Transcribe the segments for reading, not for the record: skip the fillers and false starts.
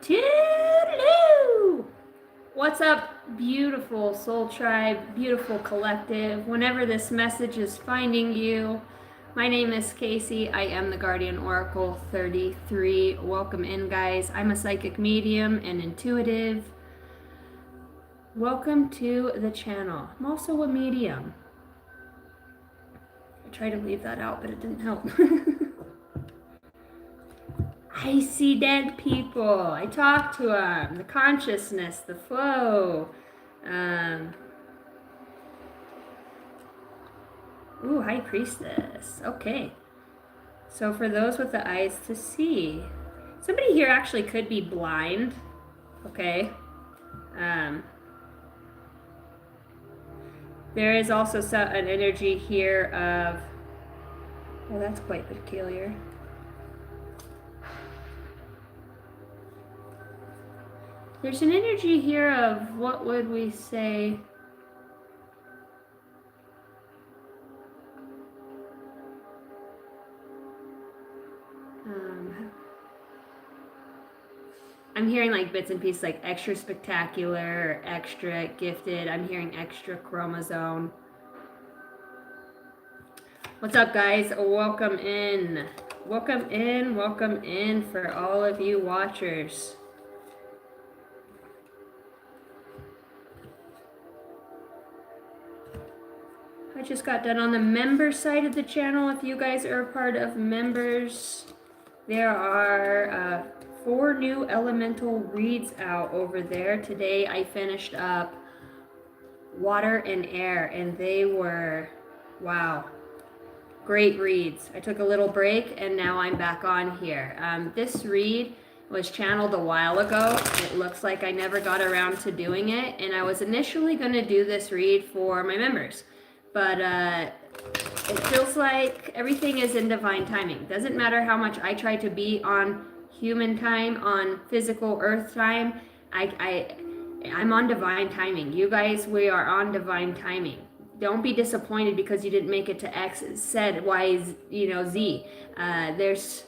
Toodaloo! What's up, beautiful soul tribe, beautiful collective? Whenever this message is finding you, my name is Casey. I am the Guardian Oracle 33. Welcome in, guys. I'm a psychic medium and intuitive. Welcome to the channel. I'm also a medium. I tried to leave that out, but it didn't help. I see dead people. I talk to them. The consciousness, the flow. Ooh, High Priestess. Okay. So for those with the eyes to see, somebody here actually could be blind. Okay. There is also an energy here of, well, that's quite peculiar. There's an energy here of, what would we say? I'm hearing like bits and pieces like extra spectacular, extra gifted. I'm hearing extra chromosome. What's up, guys? Welcome in. Welcome in, welcome in for all of you watchers. I just got done on the member side of the channel. If you guys are a part of members, there are 4 new elemental reads out over there. Today I finished up water and air, and they were, wow, great reads. I took a little break and now I'm back on here. This read was channeled a while ago. It looks like I never got around to doing it, and I was initially going to do this read for my members. But it feels like everything is in divine timing. Doesn't matter how much I try to be on human time, on physical earth time, I'm on divine timing. You guys, we are on divine timing. Don't be disappointed because you didn't make it to X, Z, Y, Z. There's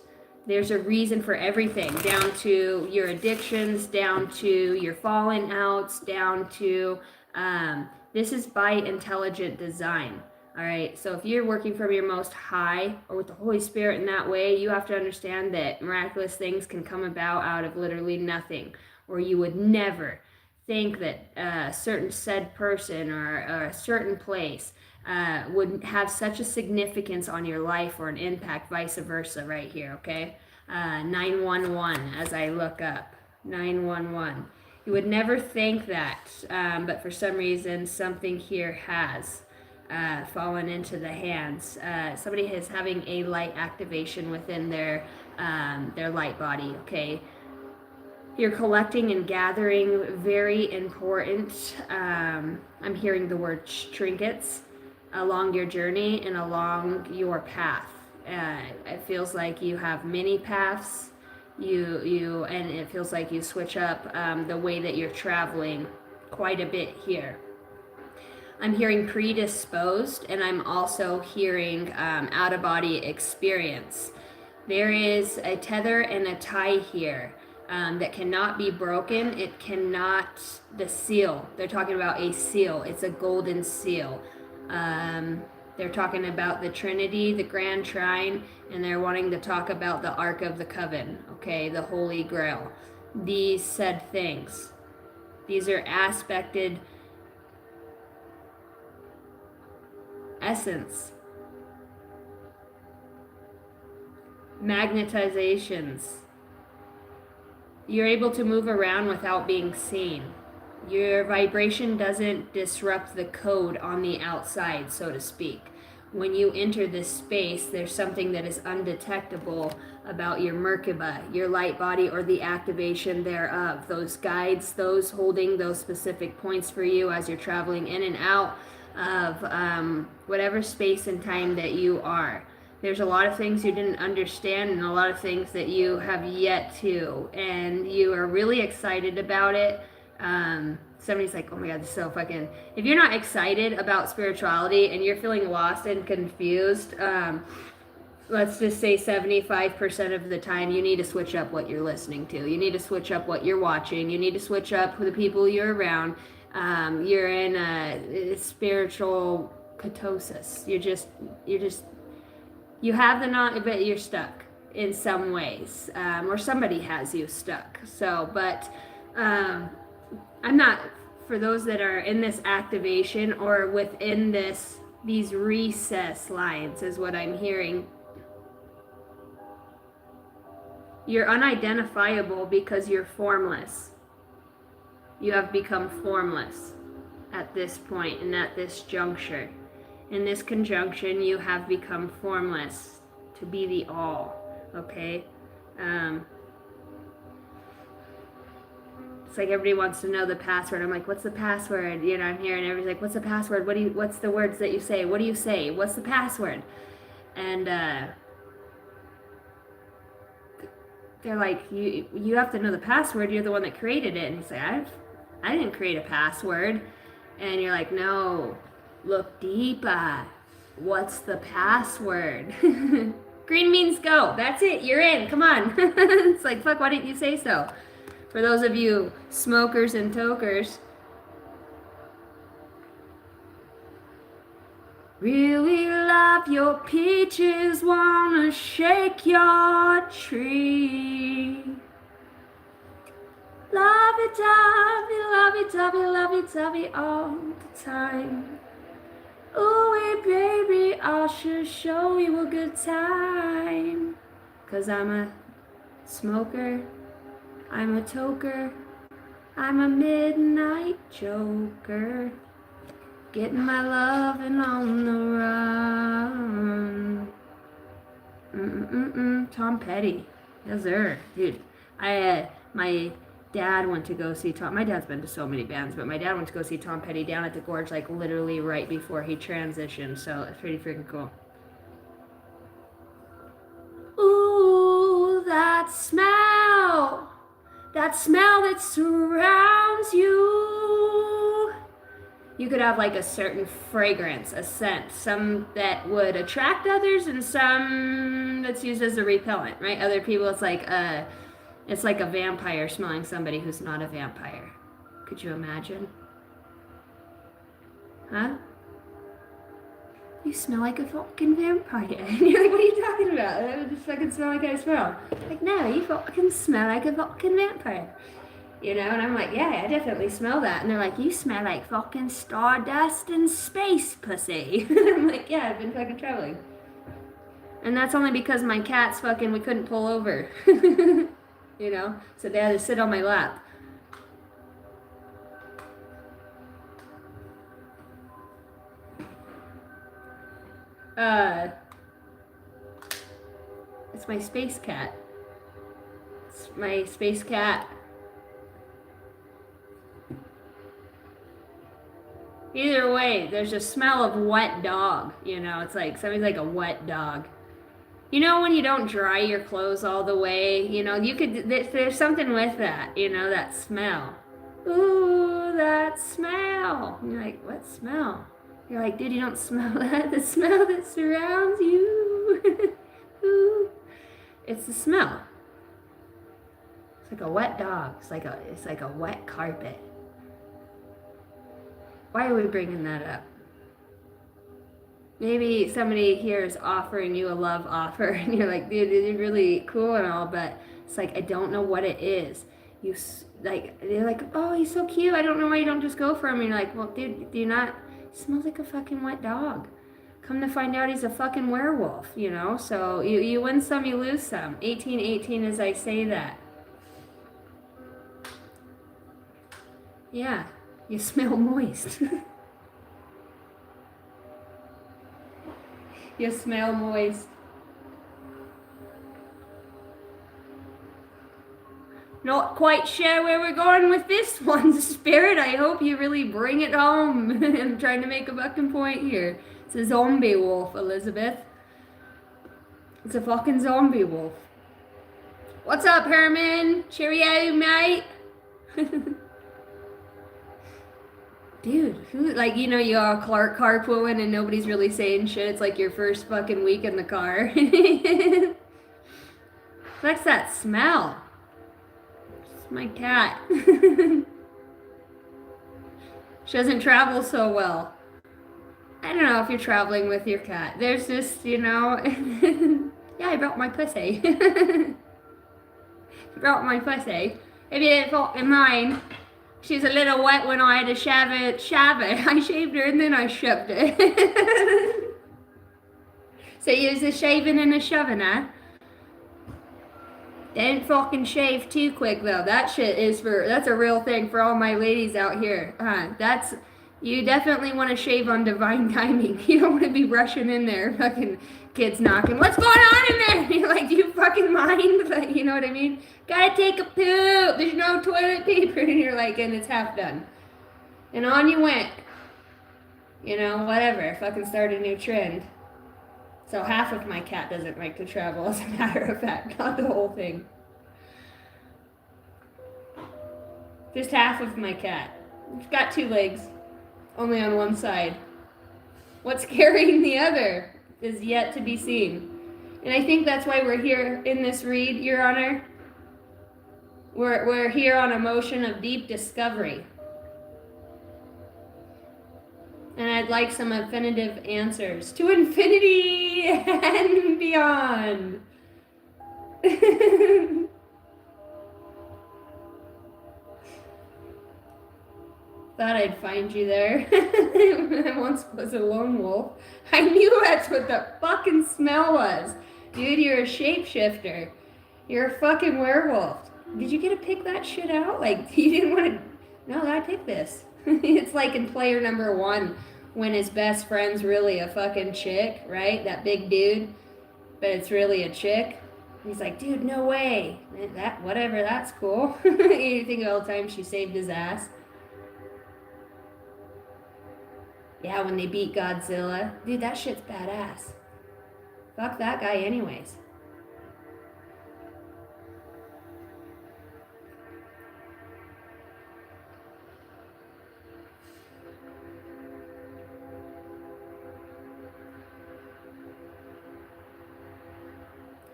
a reason for everything, down to your addictions, down to your falling outs, down to this is by intelligent design. All right, so if you're working from your most high or with the Holy Spirit in that way, you have to understand that miraculous things can come about out of literally nothing, or you would never think that a certain said person or a certain place would have such a significance on your life or an impact, vice versa, right here, okay? 911, as I look up, 911. You would never think that, but for some reason, something here has fallen into the hands. Somebody is having a light activation within their light body, okay? You're collecting and gathering, very important. I'm hearing the word trinkets along your journey and along your path. It feels like you have many paths. And it feels like you switch up the way that you're traveling quite a bit here. I'm hearing predisposed, and I'm also hearing out-of-body experience. There is a tether and a tie here that cannot be broken. It cannot, the seal, they're talking about a seal. It's a golden seal. They're talking about the Trinity, the Grand Trine, and they're wanting to talk about the Ark of the Covenant, okay, the Holy Grail. These said things. These are aspected essence. Magnetizations. You're able to move around without being seen. Your vibration doesn't disrupt the code on the outside, so to speak. When you enter this space, there's something that is undetectable about your Merkaba, your light body, or the activation thereof. Those guides, those holding those specific points for you as you're traveling in and out of whatever space and time that you are. There's a lot of things you didn't understand and a lot of things that you have yet to, and you are really excited about it. Somebody's like, oh my god, this is so fucking, if you're not excited about spirituality and you're feeling lost and confused, let's just say 75% of the time, you need to switch up what you're listening to. You need to switch up what you're watching. You need to switch up the people you're around. You're in a spiritual ketosis. You have the knowledge, but you're stuck in some ways, or somebody has you stuck. So, but I'm not, for those that are in this activation or within these recess lines is what I'm hearing. You're unidentifiable because you're formless. You have become formless at this point and at this juncture. In this conjunction, you have become formless to be the all, okay? It's like everybody wants to know the password. I'm like, what's the password? You know, I'm hearing everybody's like, what's the password? What's the words that you say? What do you say? What's the password? And they're like, you have to know the password. You're the one that created it. And you say, I didn't create a password. And you're like, no, look deeper. What's the password? Green means go. That's it. You're in. Come on. It's like, fuck, why didn't you say so? For those of you smokers and tokers, really love your peaches, wanna shake your tree. Lovey-dovey all the time. Ooh, baby, I should show you a good time. 'Cause I'm a smoker, I'm a toker, I'm a midnight joker. Getting my lovin' on the run. Tom Petty. Yes, sir. Dude, my dad went to go see Tom. My dad's been to so many bands, but my dad went to go see Tom Petty down at the Gorge, like literally right before he transitioned. So it's pretty freaking cool. Ooh, that smell that surrounds you. You could have like a certain fragrance, a scent, some that would attract others and some that's used as a repellent, right? Other people, it's like a vampire smelling somebody who's not a vampire. Could you imagine? Huh? You smell like a fucking vampire. And you're like, what are you talking about? I just fucking smell like I smell. Like, no, you fucking smell like a fucking vampire. You know, and I'm like, yeah, I definitely smell that. And they're like, you smell like fucking stardust and space pussy. I'm like, yeah, I've been fucking traveling. And that's only because my cats fucking, we couldn't pull over. You know, so they had to sit on my lap. It's my space cat. It's my space cat. Either way, there's a smell of wet dog. You know, it's like somebody's like a wet dog. You know, when you don't dry your clothes all the way, you know, you could, there's something with that, you know, that smell. Ooh, that smell. And you're like, what smell? You're like, dude, you don't smell that? The smell that surrounds you. Ooh. It's the smell. It's like a wet dog. It's like a wet carpet. Why are we bringing that up? Maybe somebody here is offering you a love offer and you're like, dude, you're really cool and all, but it's like, I don't know what it is. They're like, oh, he's so cute. I don't know why you don't just go for him. And you're like, well, dude, do you not? He smells like a fucking wet dog. Come to find out he's a fucking werewolf, you know? So you win some, you lose some. 1818 as I say that. Yeah, you smell moist. You smell moist. Not quite sure where we're going with this one, Spirit. I hope you really bring it home. I'm trying to make a fucking point here. It's a zombie wolf, Elizabeth. It's a fucking zombie wolf. What's up, Herman? Cheerio, mate. Dude, who, like, you know, you all carpooling and nobody's really saying shit. It's like your first fucking week in the car. What's that smell? It's my cat. She doesn't travel so well. I don't know if you're traveling with your cat. There's just, you know, yeah, I brought my pussy. Brought my pussy. If you didn't fall in mine, she's a little wet when I had to shave it. I shaved her and then I shoved it. So use a shaving and a shoving, huh? Don't fucking shave too quick though. That shit is that's a real thing for all my ladies out here. You definitely want to shave on divine timing. You don't want to be rushing in there, fucking kids knocking. What's going on in there? You're like, do you fucking mind? Like, you know what I mean? Gotta take a poop. There's no toilet paper. And you're like, and it's half done. And on you went. You know, whatever. Fucking start a new trend. So half of my cat doesn't like to travel, as a matter of fact, not the whole thing. Just half of my cat. It's got 2 legs, only on one side. What's carrying the other is yet to be seen. And I think that's why we're here in this read, Your Honor. We're here on a motion of deep discovery. And I'd like some definitive answers to infinity and beyond. Thought I'd find you there. I once was a lone wolf. I knew that's what the fucking smell was. Dude, you're a shapeshifter. You're a fucking werewolf. Did you get to pick that shit out? Like, you didn't want to... No, I picked this. It's like in player number 1 when his best friend's really a fucking chick, right? That big dude, but it's really a chick. He's like, dude, no way. That, whatever, that's cool. You think of all the time she saved his ass. Yeah, when they beat Godzilla. Dude, that shit's badass. Fuck that guy anyways.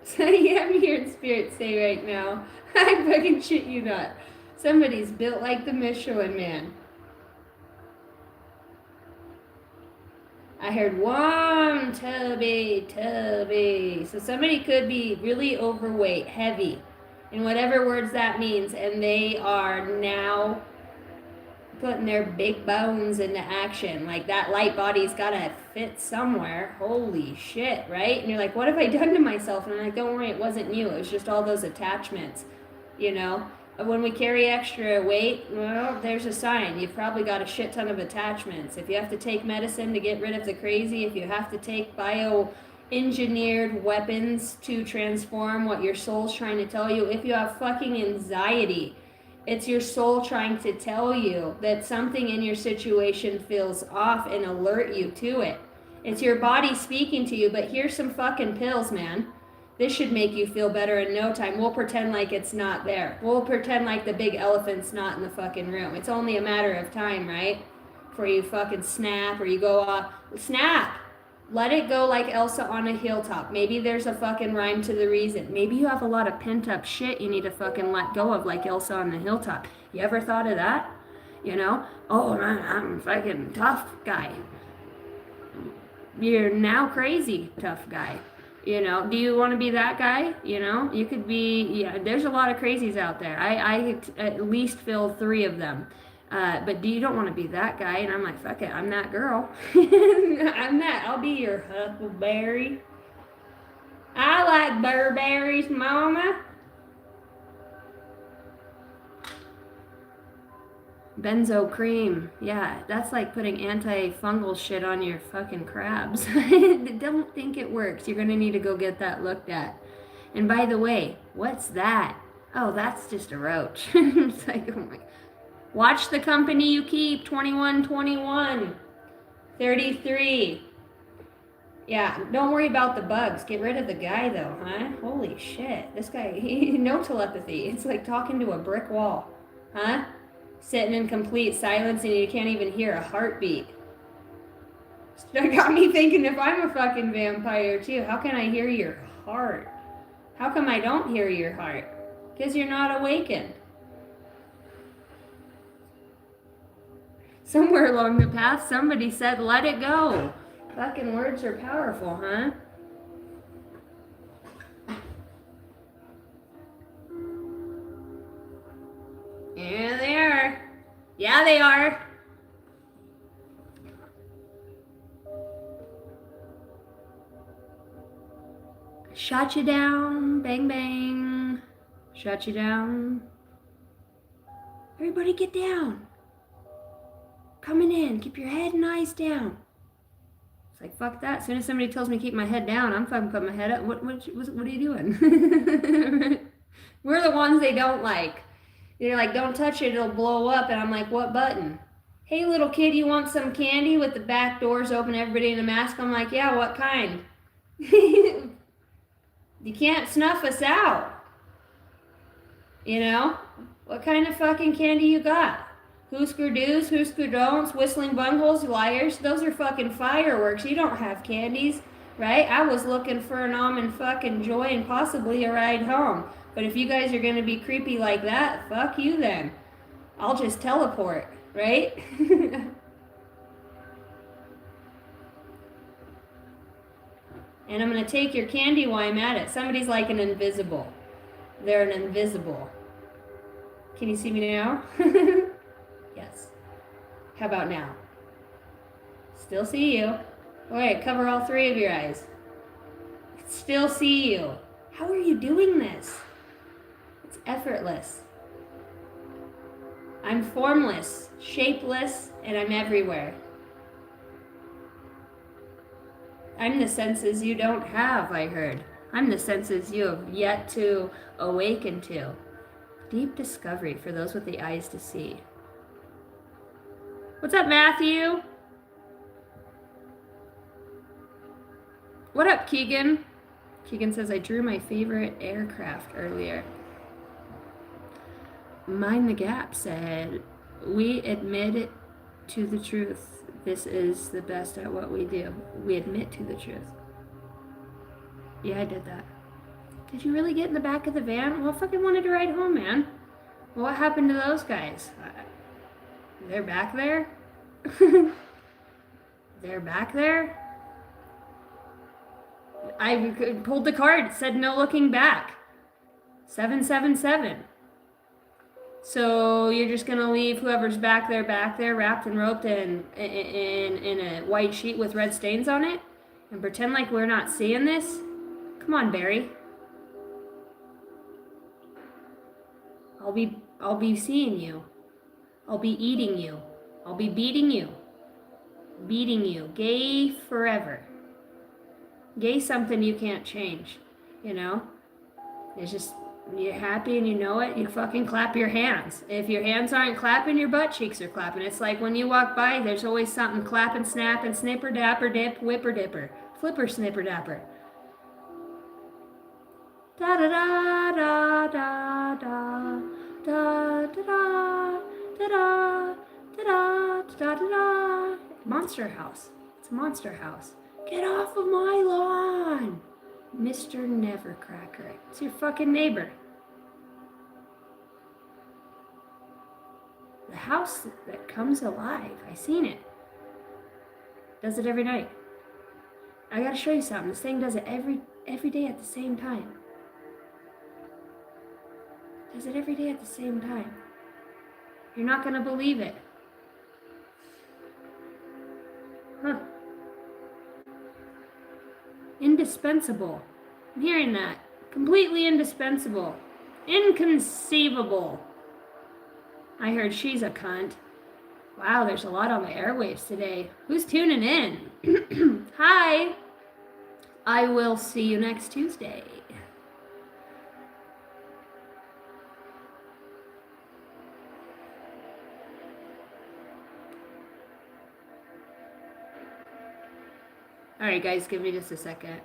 So yeah, I'm hearing spirit say right now, I fucking shit you not. Somebody's built like the Michelin Man. I heard one tubby. So somebody could be really overweight, heavy, in whatever words that means, and they are now putting their big bones into action. Like, that light body's gotta fit somewhere. Holy shit, right? And you're like, what have I done to myself? And I'm like, don't worry, it wasn't you. It was just all those attachments, you know? When we carry extra weight, well, there's a sign. You've probably got a shit ton of attachments. If you have to take medicine to get rid of the crazy, if you have to take bioengineered weapons to transform what your soul's trying to tell you, if you have fucking anxiety, it's your soul trying to tell you that something in your situation feels off and alert you to it. It's your body speaking to you, but here's some fucking pills, man. This should make you feel better in no time. We'll pretend like it's not there. We'll pretend like the big elephant's not in the fucking room. It's only a matter of time, right? Before you fucking snap or you go off. Snap! Let it go like Elsa on a hilltop. Maybe there's a fucking rhyme to the reason. Maybe you have a lot of pent up shit you need to fucking let go of like Elsa on the hilltop. You ever thought of that? You know? Oh man, I'm a fucking tough guy. You're now crazy tough guy. You know, do you want to be that guy? You know, you could be, yeah, there's a lot of crazies out there. I at least filled 3 of them. But you don't want to be that guy. And I'm like, fuck it, I'm that girl. I'll be your huckleberry. I like burberries, mama. Benzo cream. Yeah, that's like putting antifungal shit on your fucking crabs. Don't think it works. You're going to need to go get that looked at. And by the way, what's that? Oh, that's just a roach. It's like, oh my. Watch the company you keep. 21, 33. Yeah, don't worry about the bugs. Get rid of the guy though, huh? Holy shit. This guy, no telepathy. It's like talking to a brick wall. Huh? Sitting in complete silence and you can't even hear a heartbeat. That got me thinking, if I'm a fucking vampire too, how can I hear your heart? How come I don't hear your heart? Because you're not awakened. Somewhere along the path, somebody said, let it go. Fucking words are powerful, huh? Yeah, they are. Yeah, they are. Shot you down. Bang, bang. Shot you down. Everybody get down. Coming in. Keep your head and eyes down. It's like, fuck that. As soon as somebody tells me to keep my head down, I'm fucking putting my head up. What are you doing? We're the ones they don't like. They're like, don't touch it, it'll blow up. And I'm like, what button? Hey, little kid, you want some candy with the back doors open, everybody in a mask? I'm like, yeah, what kind? You can't snuff us out. You know? What kind of fucking candy you got? Husker do's, Husker don'ts, whistling bungholes, liars. Those are fucking fireworks. You don't have candies, right? I was looking for an almond fucking joy and possibly a ride home. But if you guys are going to be creepy like that, fuck you then. I'll just teleport, right? And I'm going to take your candy while I'm at it. Somebody's like an invisible. They're an invisible. Can you see me now? Yes. How about now? Still see you. All right, cover all three of your eyes. Still see you. How are you doing this? It's effortless. I'm formless, shapeless, and I'm everywhere. I'm the senses you don't have, I heard. I'm the senses you have yet to awaken to. Deep discovery for those with the eyes to see. What's up, Matthew? What up, Keegan? Keegan says, I drew my favorite aircraft earlier. Mind the Gap said, we admit it to the truth. This is the best at what we do. We admit to the truth. Yeah, I did that. Did you really get in the back of the van? Well, I fucking wanted to ride home, man. Well, what happened to those guys? They're back there? They're back there? I pulled the card. It said no looking back. 777. So you're just gonna leave whoever's back there, wrapped and roped in a white sheet with red stains on it, and pretend like we're not seeing this? Come on, Barry. I'll be seeing you. I'll be eating you. I'll be beating you. Beating you. Gay forever. Gay something you can't change, you know? It's just, you're happy and you know it, you fucking clap your hands. If your hands aren't clapping, your butt cheeks are clapping. It's like when you walk by, there's always something clapping, snapping, snipper, dapper, dip, whipper, dipper, flipper, snipper, dapper. Da da da da da da da da da da da da da da. Monster house. It's a monster house. Get off of my lawn, Mr. Nevercracker. It's your fucking neighbor. The house that comes alive. I seen it. Does it every night. I gotta show you something. This thing does it every day at the same time. Does it every day at the same time. You're not gonna believe it. Huh. Indispensable. I'm hearing that. Completely indispensable. Inconceivable. I heard she's a cunt. Wow, there's a lot on the airwaves today. Who's tuning in? Hi. I will see you next Tuesday. All right, guys, give me just a second.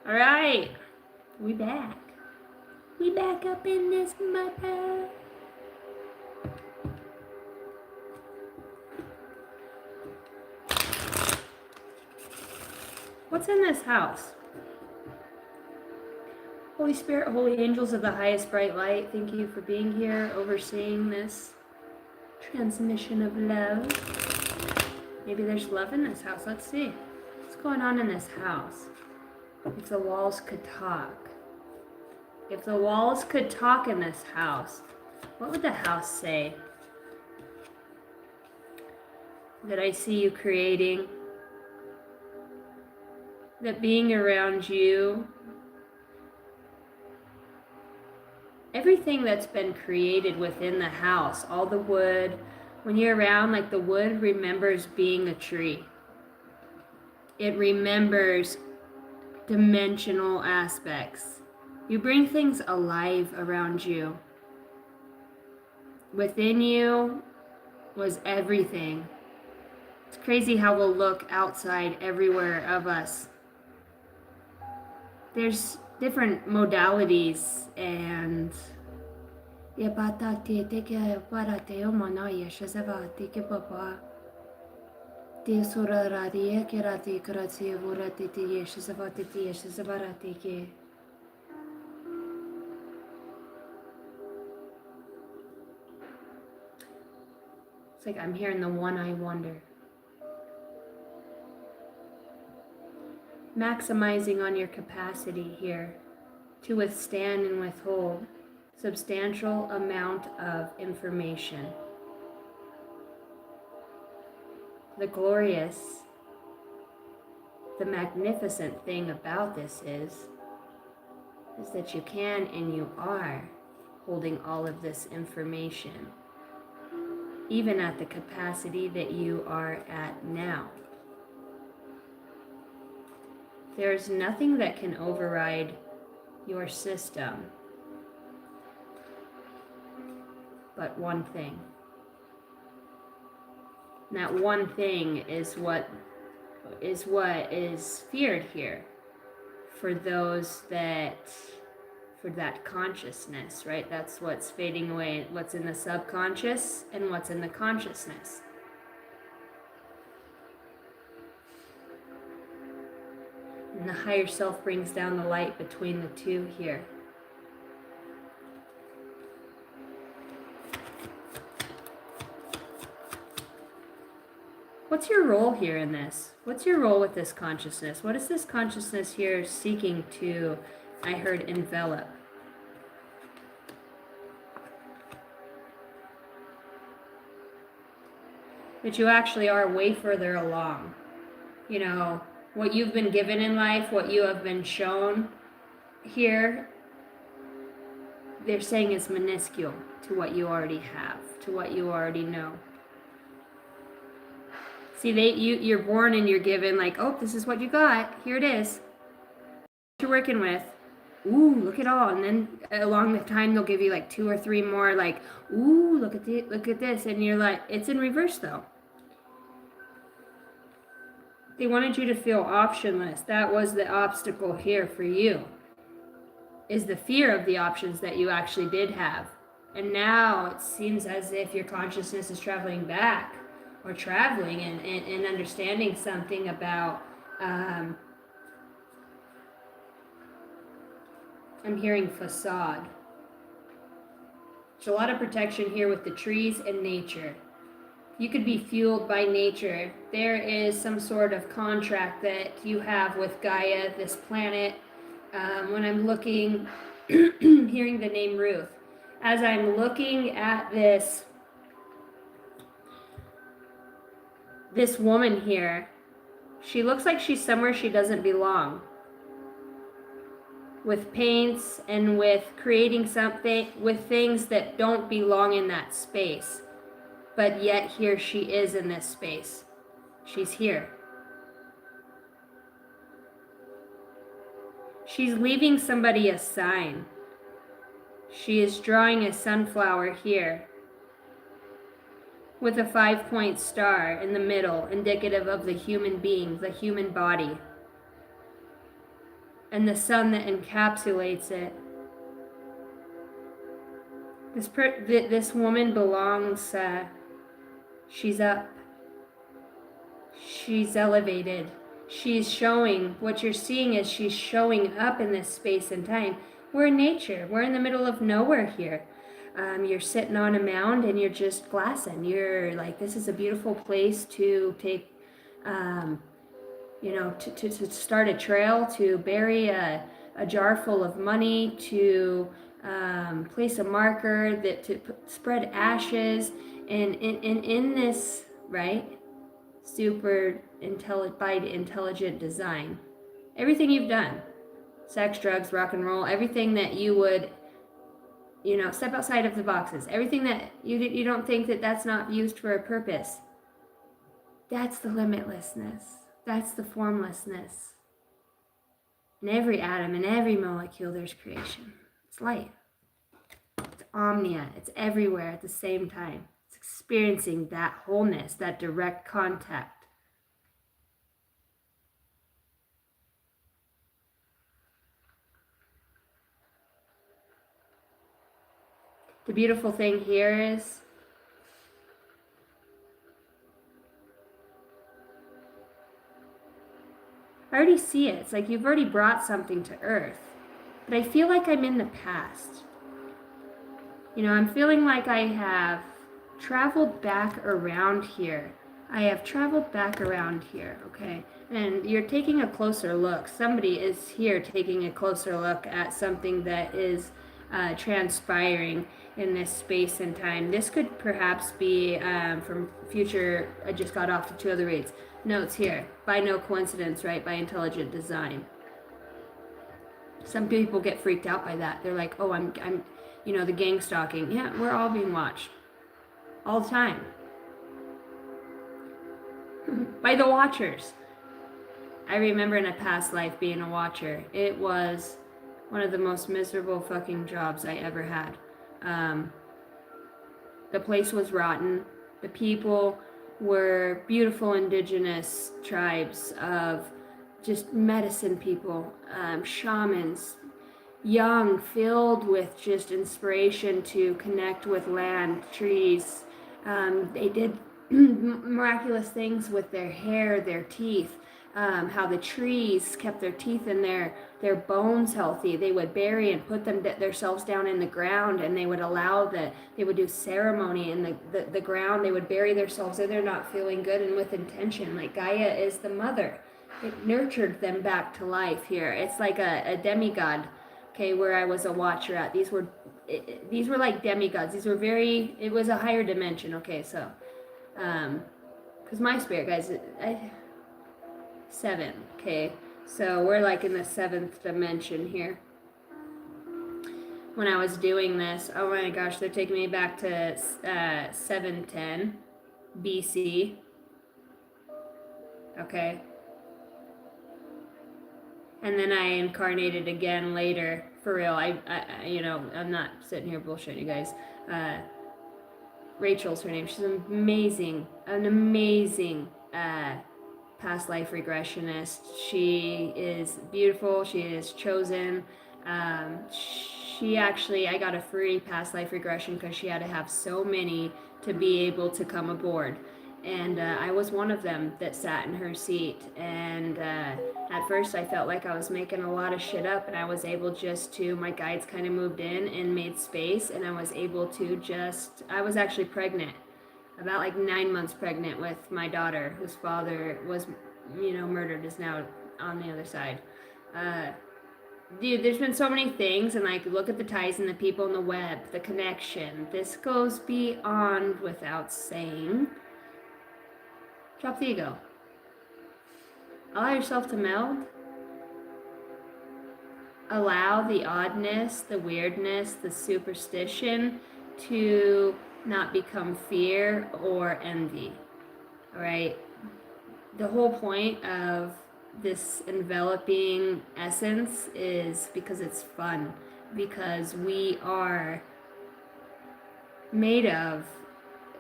All right, we back. We back up in this mother. What's in this house? Holy Spirit, holy angels of the highest bright light, thank you for being here, overseeing this transmission of love. Maybe there's love in this house. Let's see. What's going on in this house? If the walls could talk. If the walls could talk in this house, what would the house say? That I see you creating. That being around you. Everything that's been created within the house, all the wood, when you're around, like the wood remembers being a tree. It remembers dimensional aspects. You bring things alive around you. Within you was everything. It's crazy how we'll look outside everywhere of us. There's different modalities and it's like I'm hearing the one-eye wonder. Maximizing on your capacity here to withstand and withhold substantial amount of information. The glorious, the magnificent thing about this is that you can and you are holding all of this information, even at the capacity that you are at now. There's nothing that can override your system but one thing. And that one thing is what is feared here for those that, for that consciousness, right? That's what's fading away, what's in the subconscious and what's in the consciousness. And the higher self brings down the light between the two here. What's your role here in this? What's your role with this consciousness? What is this consciousness here seeking to, I heard, envelop? That you actually are way further along. You know, what you've been given in life, what you have been shown here, they're saying is minuscule to what you already have, to what you already know. See, you're born and you're given like, oh, this is what you got. Here it is. What you're working with. Ooh, look at all. And then along the time, they'll give you like 2 or 3 more like, ooh, look at this. And you're like, it's in reverse though. They wanted you to feel optionless. That was the obstacle here for you, is the fear of the options that you actually did have. And now it seems as if your consciousness is traveling back, or traveling and understanding something about, I'm hearing facade. There's a lot of protection here with the trees and nature. You could be fueled by nature. There is some sort of contract that you have with Gaia, this planet. When I'm looking, hearing the name Ruth, as I'm looking at this woman here, she looks like she's somewhere she doesn't belong. With paints and with creating something, with things that don't belong in that space. But yet here she is in this space. She's here. She's leaving somebody a sign. She is drawing a sunflower here with a 5-point star in the middle, indicative of the human being, the human body. and the sun that encapsulates it. This woman belongs, she's up, she's elevated, she's showing, what you're seeing is she's showing up in this space and time. We're in nature, we're in the middle of nowhere here. You're sitting on a mound and you're just glassing. You're like, this is a beautiful place to take, to start a trail, to bury a jar full of money, to place a marker, to spread ashes, and in this, right, super intelligent design. Everything you've done, sex, drugs, rock and roll, everything that you would, step outside of the boxes, everything that you don't think that that's not used for a purpose. That's the limitlessness. That's the formlessness. In every atom, in every molecule, there's creation. It's light. It's omnia. It's everywhere at the same time. It's experiencing that wholeness, that direct contact. The beautiful thing here is I already see it. It's like you've already brought something to Earth. But I feel like I'm in the past. I'm feeling like I have traveled back around here. I have traveled back around here, okay? And you're taking a closer look. Somebody is here taking a closer look at something that is transpiring in this space and time. This could perhaps be from future, I just got off to 2 other reads. Notes here, by no coincidence, right? By intelligent design. Some people get freaked out by that. They're like, oh, I'm the gang stalking. Yeah, we're all being watched. All the time. By the watchers. I remember in a past life being a watcher. It was one of the most miserable fucking jobs I ever had. The place was rotten. The people were beautiful indigenous tribes of just medicine people, shamans, young, filled with just inspiration to connect with land, trees. They did miraculous things with their hair, their teeth, how the trees kept their teeth and their bones healthy. They would bury and put themselves down in the ground, and they would they would do ceremony in the ground. They would bury themselves if they're not feeling good, and with intention. Like Gaia is the mother. It nurtured them back to life here. It's like a demigod, okay, where I was a watcher at. These were like demigods. It was a higher dimension, okay, so, because my spirit, guys, 7, okay, so we're like in the 7th dimension here. When I was doing this, oh my gosh, they're taking me back to 710 BC, okay, and then I incarnated again later, for real. I'm not sitting here bullshitting you guys. Rachel's her name. She's an amazing past life regressionist. She is beautiful. She is chosen. I got a free past life regression because she had to have so many to be able to come aboard. And I was one of them that sat in her seat. And at first I felt like I was making a lot of shit up, and I was able my guides kind of moved in and made space, and I was able to I was actually pregnant, about like 9 months pregnant with my daughter, whose father was, murdered, is now on the other side. Dude, there's been so many things, and like, look at the ties and the people in the web, the connection. This goes beyond without saying. Drop the ego. Allow yourself to meld. Allow the oddness, the weirdness, the superstition to not become fear or envy. All right? The whole point of this enveloping essence is because it's fun, because we are made of,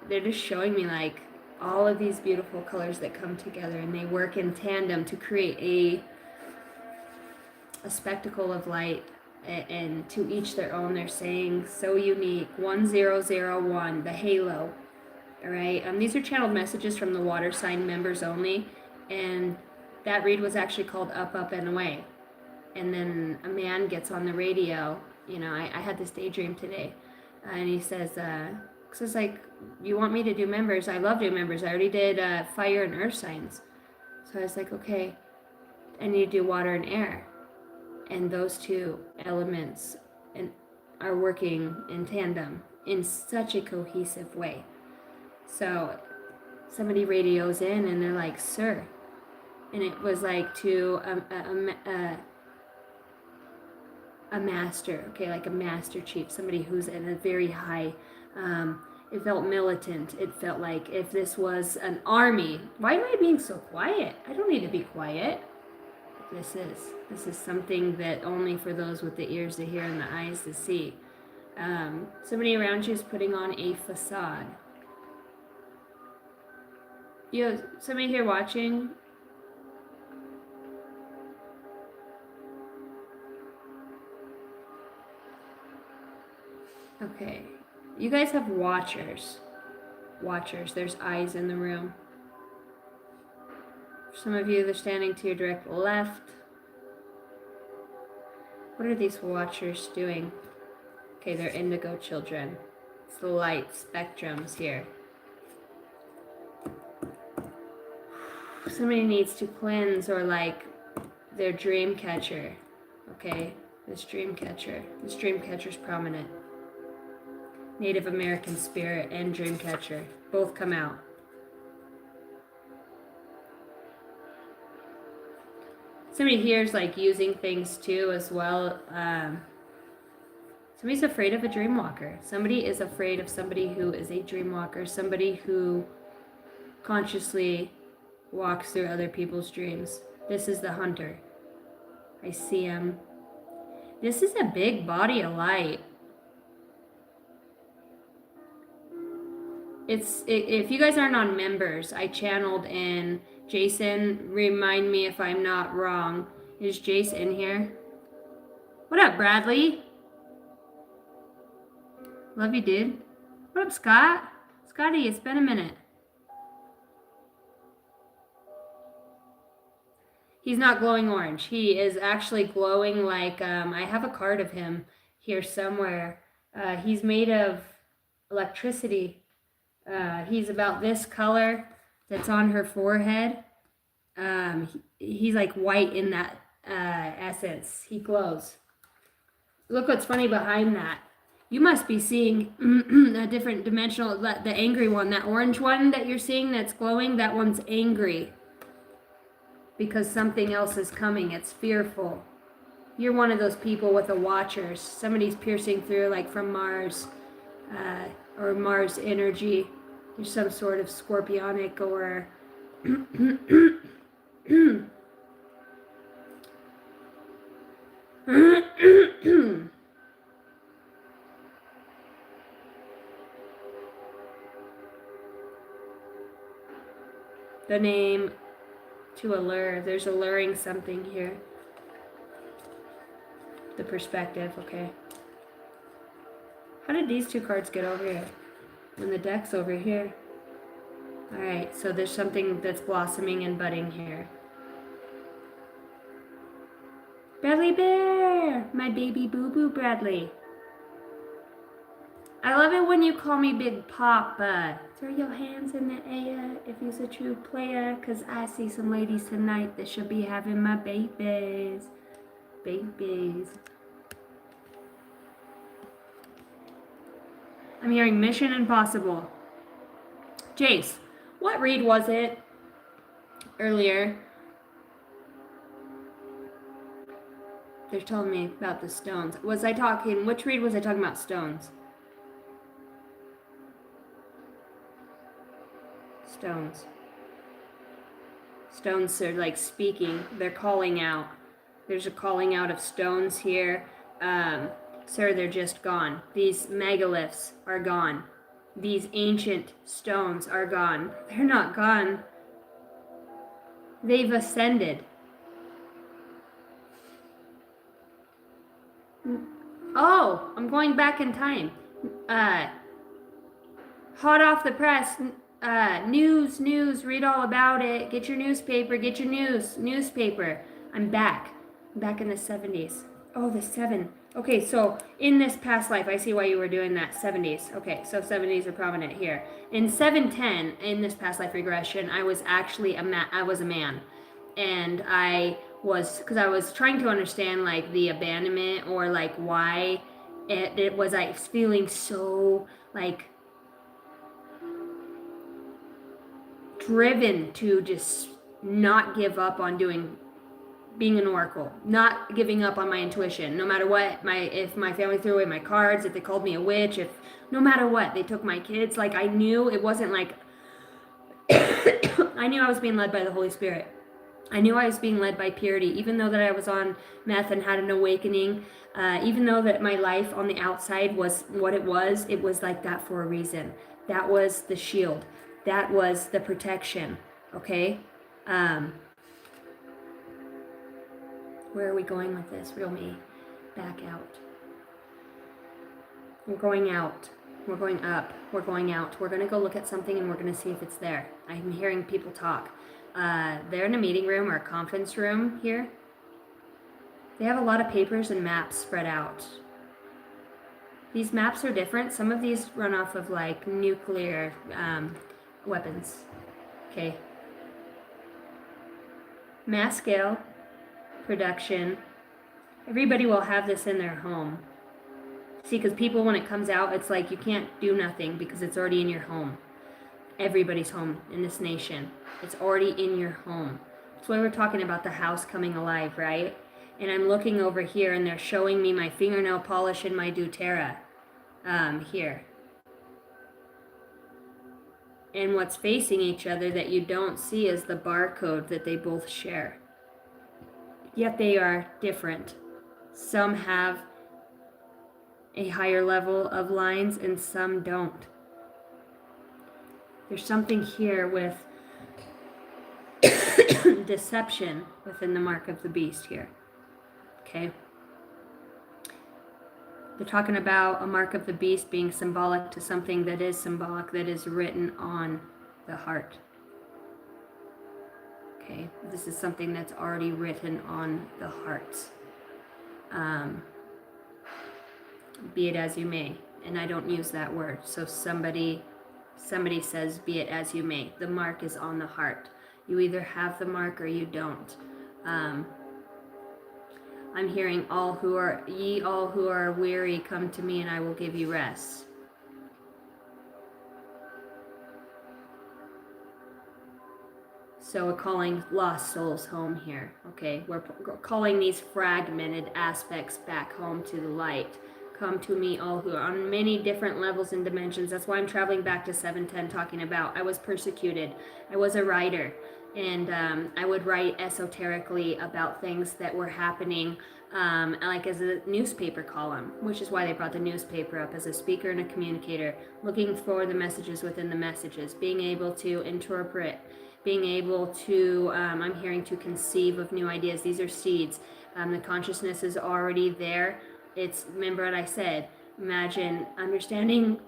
they're just showing me like all of these beautiful colors that come together, and they work in tandem to create a spectacle of light, and to each their own. They're saying so unique. 1001, the halo. All right. These are channeled messages from the water sign members only, and that read was actually called Up, Up, and Away. And then a man gets on the radio. You know, I had this daydream today, and he says, like, you want me to do members? I love doing members. I already did fire and earth signs. So I was like, okay, I need to do water and air. And those two elements are working in tandem in such a cohesive way. So somebody radios in and they're like, sir. And it was like to a master, okay, like a master chief, somebody who's in a very high, it felt militant. It felt like if this was an army. Why am I being so quiet? I don't need to be quiet. This is something that only for those with the ears to hear and the eyes to see. Somebody around you is putting on a facade. You know, somebody here watching. Okay, you guys have watchers. Watchers, there's eyes in the room. Some of you, they're standing to your direct left. What are these watchers doing? Okay, they're indigo children. It's the light spectrums here. Somebody needs to cleanse, or like their dream catcher. Okay, this dream catcher's prominent. Native American spirit and dream catcher both come out. Somebody here is like using things too as well. Somebody's afraid of a dream walker. Somebody is afraid of somebody who is a dream walker. Somebody who consciously walks through other people's dreams. This is the hunter. I see him. This is a big body of light. If you guys aren't on members, I channeled in Jason. Remind me if I'm not wrong. Is Jace in here? What up, Bradley? Love you, dude. What up, Scott? Scotty, it's been a minute. He's not glowing orange. He is actually glowing like, I have a card of him here somewhere. He's made of electricity. He's about this color that's on her forehead. He's like white in that essence. He glows. Look what's funny behind that. You must be seeing a different dimensional, the angry one, that orange one that you're seeing that's glowing, that one's angry. Because something else is coming. It's fearful. You're one of those people with the watchers. Somebody's piercing through, like from Mars, or Mars energy. There's some sort of scorpionic or the name to allure. There's alluring something here. The perspective, okay. How did these two cards get over here? When the deck's over here. Alright, so there's something that's blossoming and budding here. Bradley Bear! My baby boo-boo Bradley. I love it when you call me Big Papa. Throw your hands in the air if you're a true player, cause I see some ladies tonight that should be having my babies. Babies. I'm hearing Mission Impossible. Jace, what read was it earlier? They're telling me about the stones. Was I talking, which read was I talking about stones? Stones. Stones are like speaking. They're calling out. There's a calling out of stones here. Sir, they're just gone. These megaliths are gone. These ancient stones are gone. They're not gone. They've ascended. Oh, I'm going back in time. Hot off the press. News, read all about it. Get your newspaper, get your newspaper. I'm back. I'm back in the 70s. Oh, the 7. Okay, so in this past life, I see why you were doing that. 70s. Okay, so 70s are prominent here. In 710, in this past life regression, I was actually I was a man. And because I was trying to understand like the abandonment or like why it was I feeling so like driven to just not give up on being an oracle, not giving up on my intuition, no matter what. If my family threw away my cards, if they called me a witch, if no matter what, they took my kids. Like I knew it wasn't like I knew I was being led by the Holy Spirit. I knew I was being led by purity, even though that I was on meth and had an awakening. Even though that my life on the outside was what it was like that for a reason. That was the shield. That was the protection. Okay? Where are we going with this? Real me. Back out. We're going out. We're going up. We're going out. We're going to go look at something and we're going to see if it's there. I'm hearing people talk. They're in a meeting room or a conference room here. They have a lot of papers and maps spread out. These maps are different. Some of these run off of like nuclear weapons. Okay. Mass scale production. Everybody will have this in their home. See, because people, when it comes out, it's like you can't do nothing because it's already in your home. Everybody's home in this nation. It's already in your home. That's why we're talking about the house coming alive, right? And I'm looking over here and they're showing me my fingernail polish and my doTERRA here. And what's facing each other that you don't see is the barcode that they both share. Yet they are different. Some have a higher level of lines and some don't. There's something here with deception within the mark of the beast here. Okay? They're talking about a mark of the beast being symbolic to something that is symbolic, that is written on the heart. Okay? This is something that's already written on the hearts. Be it as you may. And I don't use that word. So somebody says, be it as you may. The mark is on the heart. You either have the mark or you don't. I'm hearing ye all who are weary, come to me and I will give you rest. So we're calling lost souls home here. Okay, we're calling these fragmented aspects back home to the light. Come to me, all who are on many different levels and dimensions. That's why I'm traveling back to 710 talking about I was persecuted. I was a writer. And I would write esoterically about things that were happening, like as a newspaper column, which is why they brought the newspaper up as a speaker and a communicator, looking for the messages within the messages, being able to interpret, being able to, I'm hearing, to conceive of new ideas. These are seeds. The consciousness is already there. It's, remember what I said, imagine understanding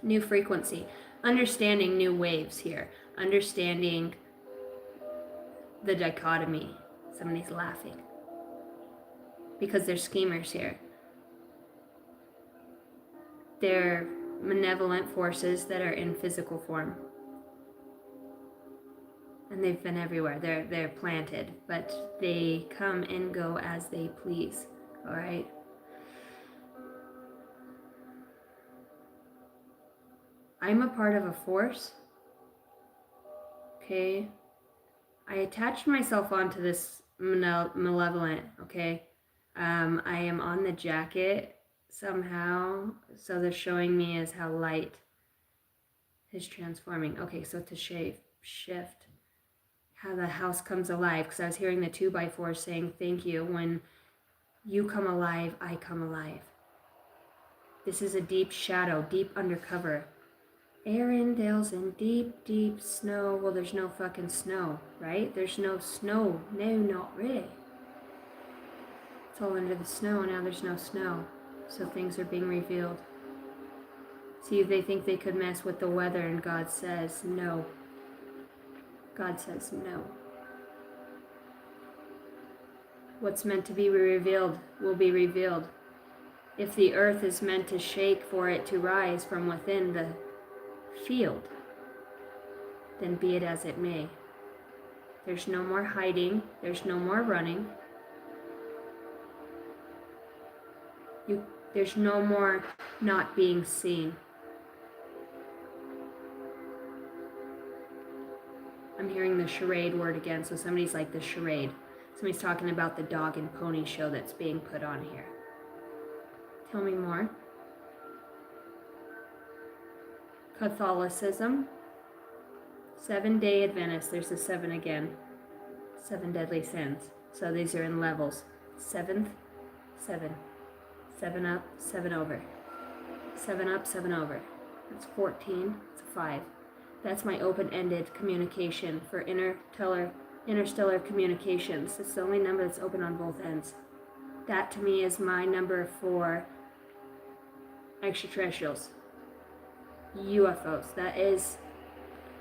new frequency, understanding new waves here, understanding the dichotomy. Somebody's laughing because they're schemers here. They're malevolent forces that are in physical form. And they've been everywhere. They're planted, but they come and go as they please. All right? I'm a part of a force. Okay? I attached myself onto this malevolent, okay? I am on the jacket somehow. So they're showing me as how light is transforming. Okay, so to shift. How the house comes alive, because I was hearing the 2x4 saying, thank you. When you come alive, I come alive. This is a deep shadow, deep undercover. Arendelles in deep, deep snow. Well, there's no fucking snow, right? There's no snow. No, not really. It's all under the snow. Now there's no snow. So things are being revealed. See, they think they could mess with the weather, and God says no. God says no. What's meant to be revealed will be revealed. If the earth is meant to shake for it to rise from within the field, then be it as it may. There's no more hiding. There's no more running. There's no more not being seen. I'm hearing the charade word again, so somebody's like the charade. Somebody's talking about the dog and pony show that's being put on here. Tell me more. Catholicism. 7-day Adventist. There's the 7 again. 7 deadly sins. So these are in levels. 7th, 7. 7 up, 7 over. 7 up, 7 over. That's 14. It's a 5. That's my open-ended communication for interstellar communications. It's the only number that's open on both ends. That to me is my number for extraterrestrials. UFOs. That is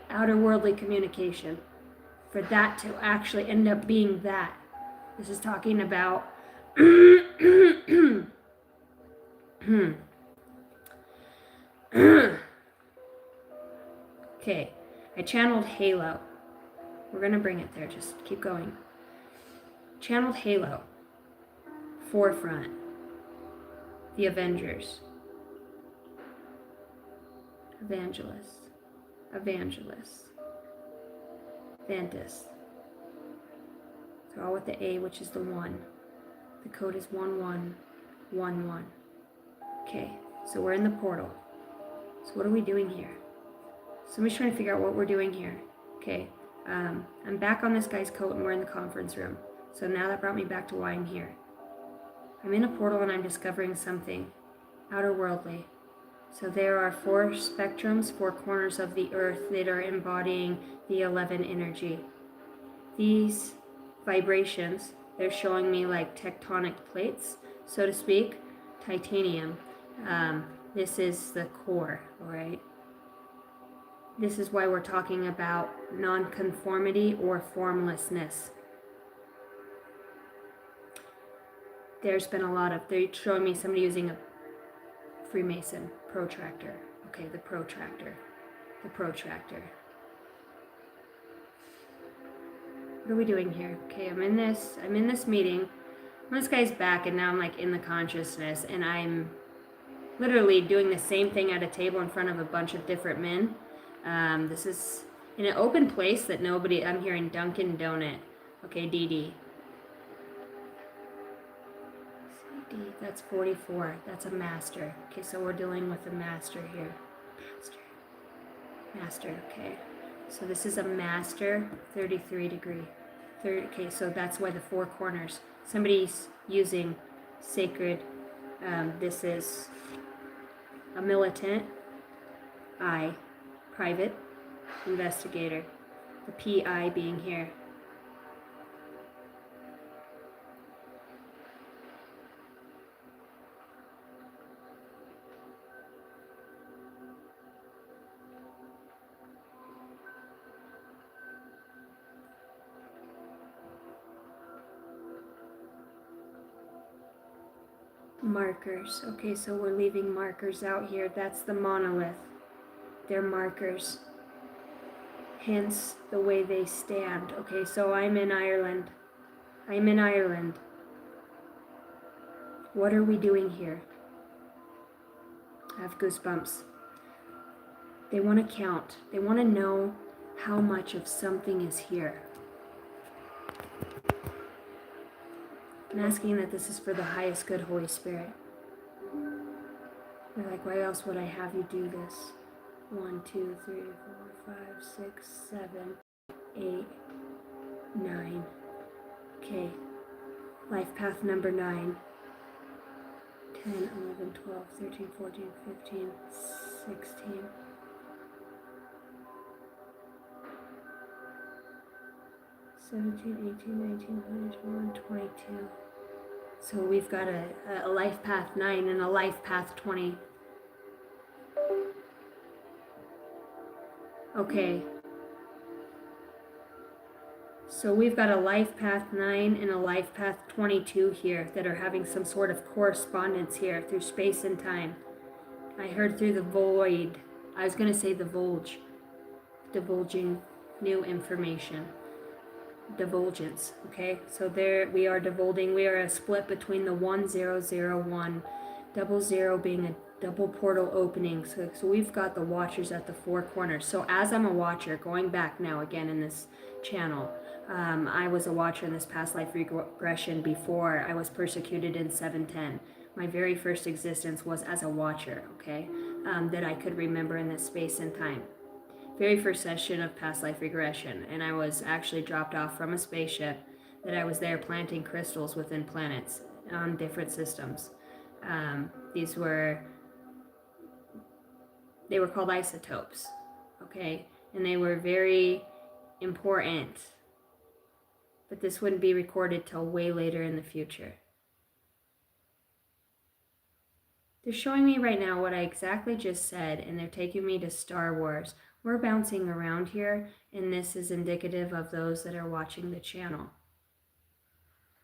outer worldly communication. For that to actually end up being that. This is talking about okay, I channeled Halo. We're going to bring it there, just keep going. Channeled Halo. Forefront. The Avengers. Evangelists. Vantis. They're all with the A, which is the 1. The code is 1111. Okay, so we're in the portal. So what are we doing here? Somebody's trying to figure out what we're doing here. Okay, I'm back on this guy's coat and we're in the conference room. So now that brought me back to why I'm here. I'm in a portal and I'm discovering something outer worldly. So there are 4 spectrums, 4 corners of the earth that are embodying the 11 energy. These vibrations, they're showing me like tectonic plates, so to speak, titanium. This is the core, all right? This is why we're talking about non-conformity or formlessness. There's been a lot of, they're showing me somebody using a Freemason protractor. Okay, the protractor. What are we doing here? Okay, I'm in this meeting. This guy's back and now I'm like in the consciousness and I'm literally doing the same thing at a table in front of a bunch of different men. This is in an open place that nobody, I'm hearing Dunkin' Donut. Okay, DD. That's 44. That's a master. Okay, so we're dealing with a master here. Master, okay. So this is a master, 33 degree. Okay, so that's why the 4 corners. Somebody's using sacred. This is a militant. I, private investigator. The PI being here. Markers. Okay, so we're leaving markers out here. That's the monolith. They're markers. Hence the way they stand. Okay, so I'm in Ireland. What are we doing here? I have goosebumps. They want to count. They want to know how much of something is here. I'm asking that this is for the highest good, Holy Spirit. They're like, why else would I have you do this? 1, 2, 3, 4, 5, 6, 7, 8, 9. Okay. Life path number 9. 10, 11, 12, 13, 14, 15, 16. 17, 18, 19, 20, 21, 22. So we've got a life path 9 and a life path 20. Okay. So we've got a life path 9 and a life path 22 here that are having some sort of correspondence here through space and time. I heard through the void. I was going to say the Volge. Divulging new information. Divulgence. Okay, so there we are divulging. We are a split between the 1001, 00 being a double portal opening. So we've got the watchers at the four corners. So as I'm a watcher, going back now again in this channel, I was a watcher in this past life regression before I was persecuted in 710. My very first existence was as a watcher, okay, that I could remember in this space and time. Very first session of past life regression, and I was actually dropped off from a spaceship that I was there planting crystals within planets on different systems. They were called isotopes, okay, and they were very important, but this wouldn't be recorded till way later in the future. They're showing me right now what I exactly just said, and they're taking me to Star Wars. We're bouncing around here, and this is indicative of those that are watching the channel.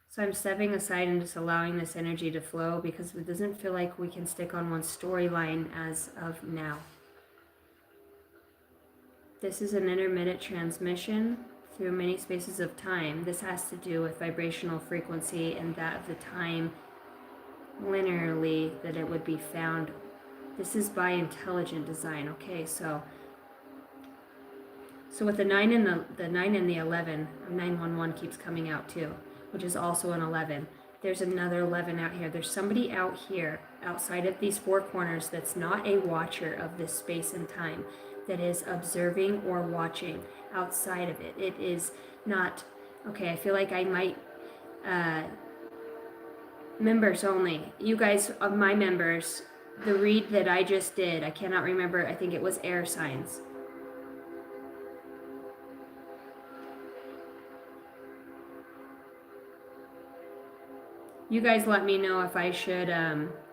So I'm stepping aside and just allowing this energy to flow because it doesn't feel like we can stick on one storyline as of now. This is an intermittent transmission through many spaces of time. This has to do with vibrational frequency and that of the time linearly that it would be found. This is by intelligent design. Okay, so with the 9 and the 9 and the 11, 911 keeps coming out too, which is also an 11. There's another 11 out here. There's somebody out here outside of these four corners that's not a watcher of this space and time, that is observing or watching outside of it. It is not, okay, I feel like I might, members only. You guys, of my members, the read that I just did, I cannot remember, I think it was air signs. You guys let me know if I should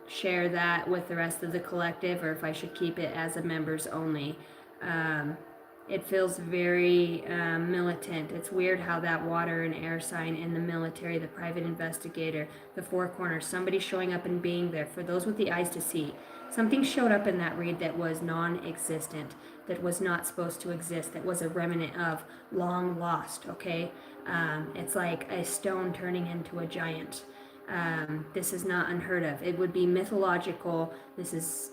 share that with the rest of the collective or if I should keep it as a members only. It feels very militant. It's weird how that water and air sign in the military, the private investigator, the four corners, somebody showing up and being there. For those with the eyes to see, something showed up in that read that was non-existent, that was not supposed to exist, that was a remnant of long lost, okay? It's like a stone turning into a giant. This is not unheard of. It would be mythological. This is,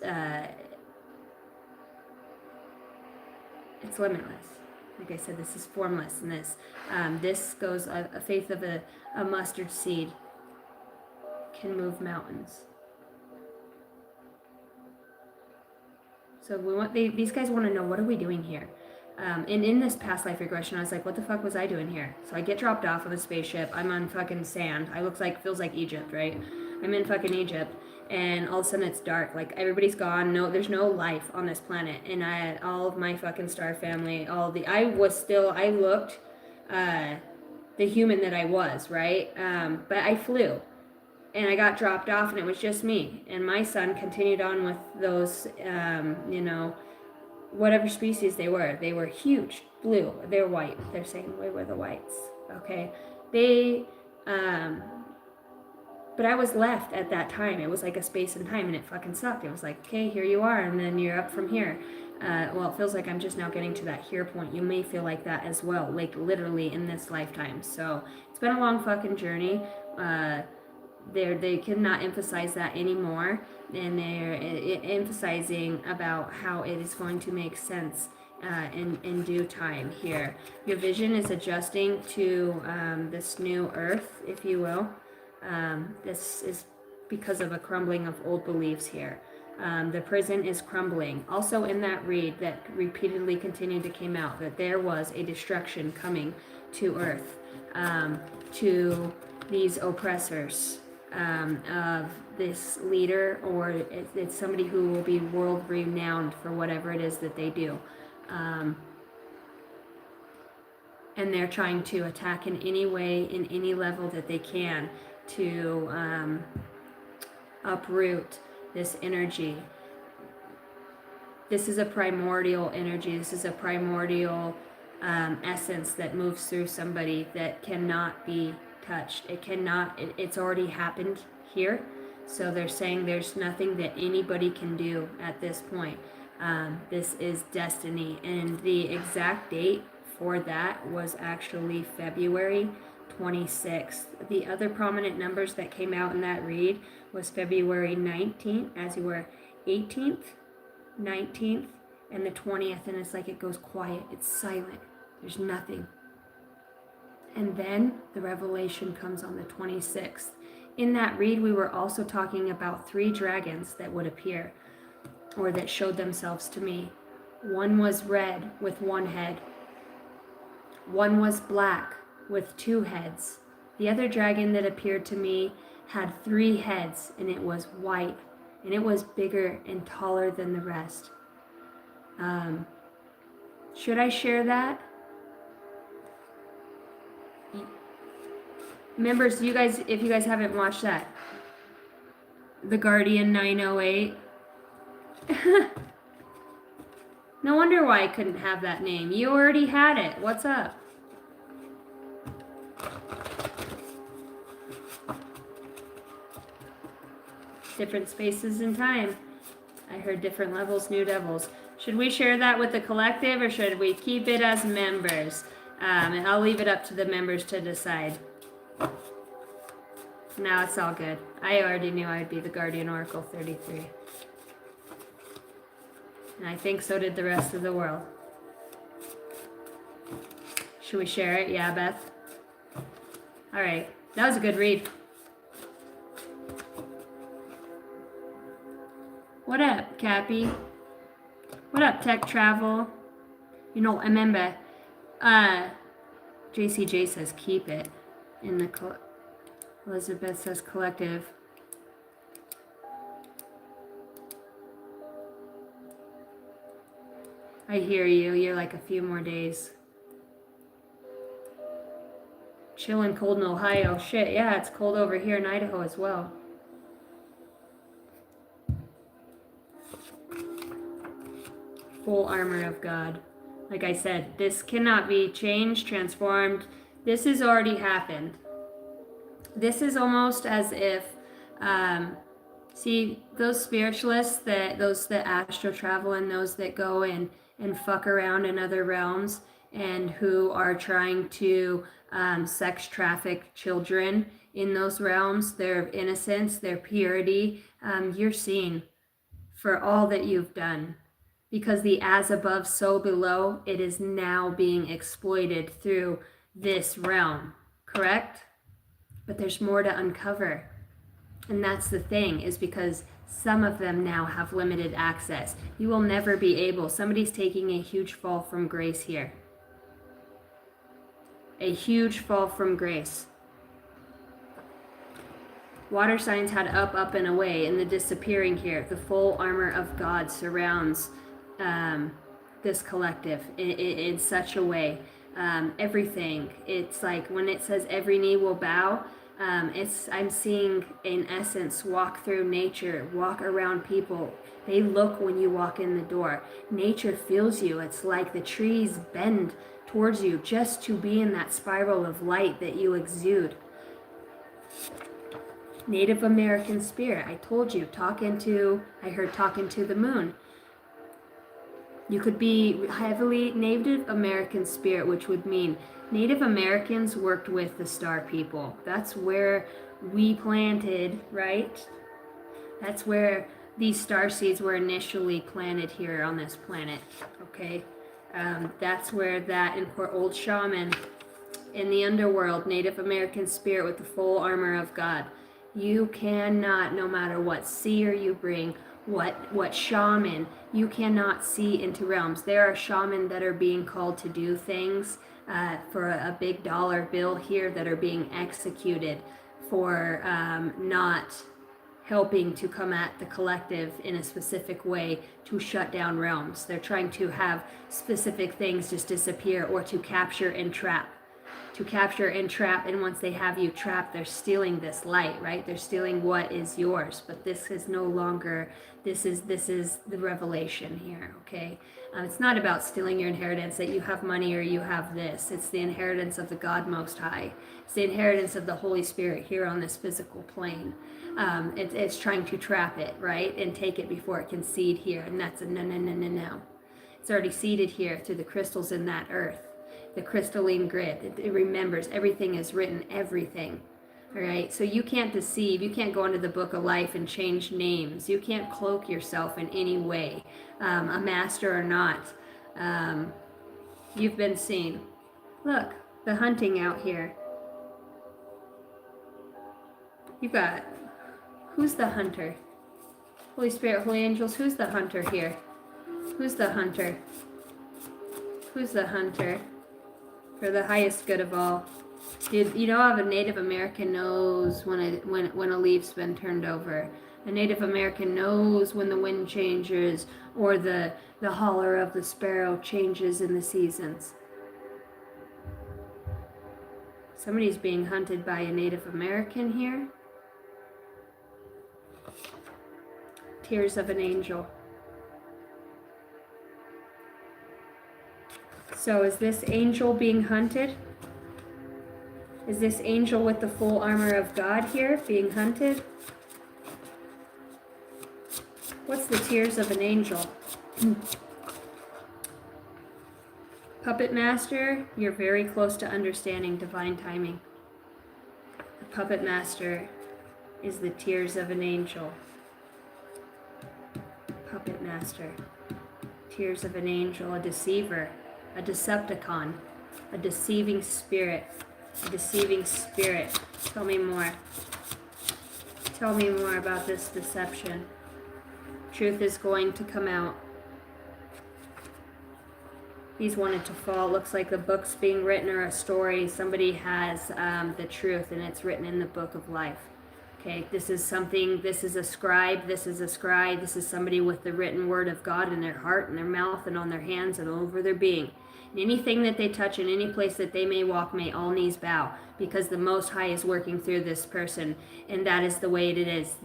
it's limitless. Like I said, this is formless. And this goes, a faith of a mustard seed can move mountains. So these guys want to know, what are we doing here? And in this past life regression, I was like, what the fuck was I doing here? So I get dropped off of a spaceship. I'm on fucking sand. Feels like Egypt, right? I'm in fucking Egypt. And all of a sudden it's dark. Like, everybody's gone. No, there's no life on this planet. And all of my fucking star family, I looked the human that I was, right? But I flew. And I got dropped off and it was just me. And my son continued on with those, whatever species they were. They were huge, blue. They're white. They're saying we were the whites. Okay. But I was left at that time. It was like a space and time and it fucking sucked. It was like, okay, here you are. And then you're up from here. Well, it feels like I'm just now getting to that here point. You may feel like that as well, like literally in this lifetime. So it's been a long fucking journey. They cannot emphasize that anymore, and they're emphasizing about how it is going to make sense in due time here. Your vision is adjusting to this new earth, if you will. This is because of a crumbling of old beliefs here. The prison is crumbling. Also in that read that repeatedly continued to came out, that there was a destruction coming to earth, to these oppressors. Of this leader, or it's somebody who will be world renowned for whatever it is that they do. And they're trying to attack in any way, in any level that they can. to uproot this energy. This is a primordial energy. This is a primordial essence that moves through somebody that cannot be touched. It cannot, it's already happened here. So they're saying there's nothing that anybody can do at this point. This is destiny. And the exact date for that was actually February 26th. The other prominent numbers that came out in that read was February 19th, as you were 18th, 19th, and the 20th. And it's like it goes quiet. It's silent. There's nothing. And then the revelation comes on the 26th. In that read, we were also talking about 3 dragons that would appear, or that showed themselves to me. One was red with 1 head. One was black with 2 heads. The other dragon that appeared to me had 3 heads, and it was white, and it was bigger and taller than the rest. Should I share that? Members, you guys, if you guys haven't watched that, The Guardian 908. No wonder why I couldn't have that name. You already had it. What's up? Different spaces in time. I heard different levels, new devils. Should we share that with the collective, or should we keep it as members? And I'll leave it up to the members to decide. No, it's all good. I already knew I'd be the Guardian Oracle 33. And I think so did the rest of the world. Should we share it? Yeah, Beth? All right. That was a good read. What up, Cappy? What up, Tech Travel? You know, I remember, JCJ says keep it in the Elizabeth says collective. I hear you. You're like a few more days. Chilling cold in Ohio. Shit, yeah, it's cold over here in Idaho as well. Full armor of God. Like I said, this cannot be changed, transformed. This has already happened. This is almost as if, see, those spiritualists, those that astral travel and those that go and fuck around in other realms and who are trying to sex traffic children in those realms, their innocence, their purity, you're seen for all that you've done. Because the as above, so below, it is now being exploited through this realm, correct? But there's more to uncover. And that's the thing, is because some of them now have limited access. You will never be able. Somebody's taking a huge fall from grace here. A huge fall from grace. Water signs had up, up, and away, and the disappearing here. The full armor of God surrounds this collective in such a way. Everything. It's like when it says every knee will bow, I'm seeing in essence walk through nature, walk around people. They look when you walk in the door. Nature feels you. It's like the trees bend towards you just to be in that spiral of light that you exude. Native American spirit. I told you, I heard talking to the moon. You could be heavily Native American spirit, which would mean Native Americans worked with the star people. That's where we planted, right? That's where these star seeds were initially planted here on this planet, okay? That's where that old shaman in the underworld, Native American spirit with the full armor of God. You cannot, no matter what seer you bring, what shaman, you cannot see into realms. There are shaman that are being called to do things for a big dollar bill here that are being executed for not helping to come at the collective in a specific way to shut down realms. They're trying to have specific things just disappear or to capture and trap. to capture and trap. And once they have you trapped, they're stealing this light, right? They're stealing what is yours. But this is no longer, this is the revelation here, okay? It's not about stealing your inheritance, that you have money or you have this. It's the inheritance of the God Most High. It's the inheritance of the Holy Spirit here on this physical plane. It's trying to trap it, right? And take it before it can seed here. And that's a no. It's already seeded here through the crystals in that earth. The crystalline grid. It remembers. Everything is written. Everything. All right? So you can't deceive. You can't go into the book of life and change names. You can't cloak yourself in any way, a master or not. You've been seen. Look, the hunting out here. You got, who's the hunter? Holy Spirit, holy angels, who's the hunter here? Who's the hunter? Who's the hunter? For the highest good of all. Dude, you know how a Native American knows when a leaf's been turned over. A Native American knows when the wind changes or the holler of the sparrow changes in the seasons. Somebody's being hunted by a Native American here. Tears of an angel. So is this angel being hunted? Is this angel with the full armor of God here being hunted? What's the tears of an angel? Puppet master, you're very close to understanding divine timing. The puppet master is the tears of an angel. Puppet master, tears of an angel, a deceiver, a decepticon, a deceiving spirit, a deceiving spirit. Tell me more. Tell me more about this deception. Truth is going to come out. He's wanted to fall. It looks like the book's being written or a story. Somebody has the truth and it's written in the book of life. Okay, this is something, this is a scribe, this is a scribe, this is somebody with the written word of God in their heart and their mouth and on their hands and all over their being. And anything that they touch in any place that they may walk, may all knees bow, because the Most High is working through this person, and that is the way it is.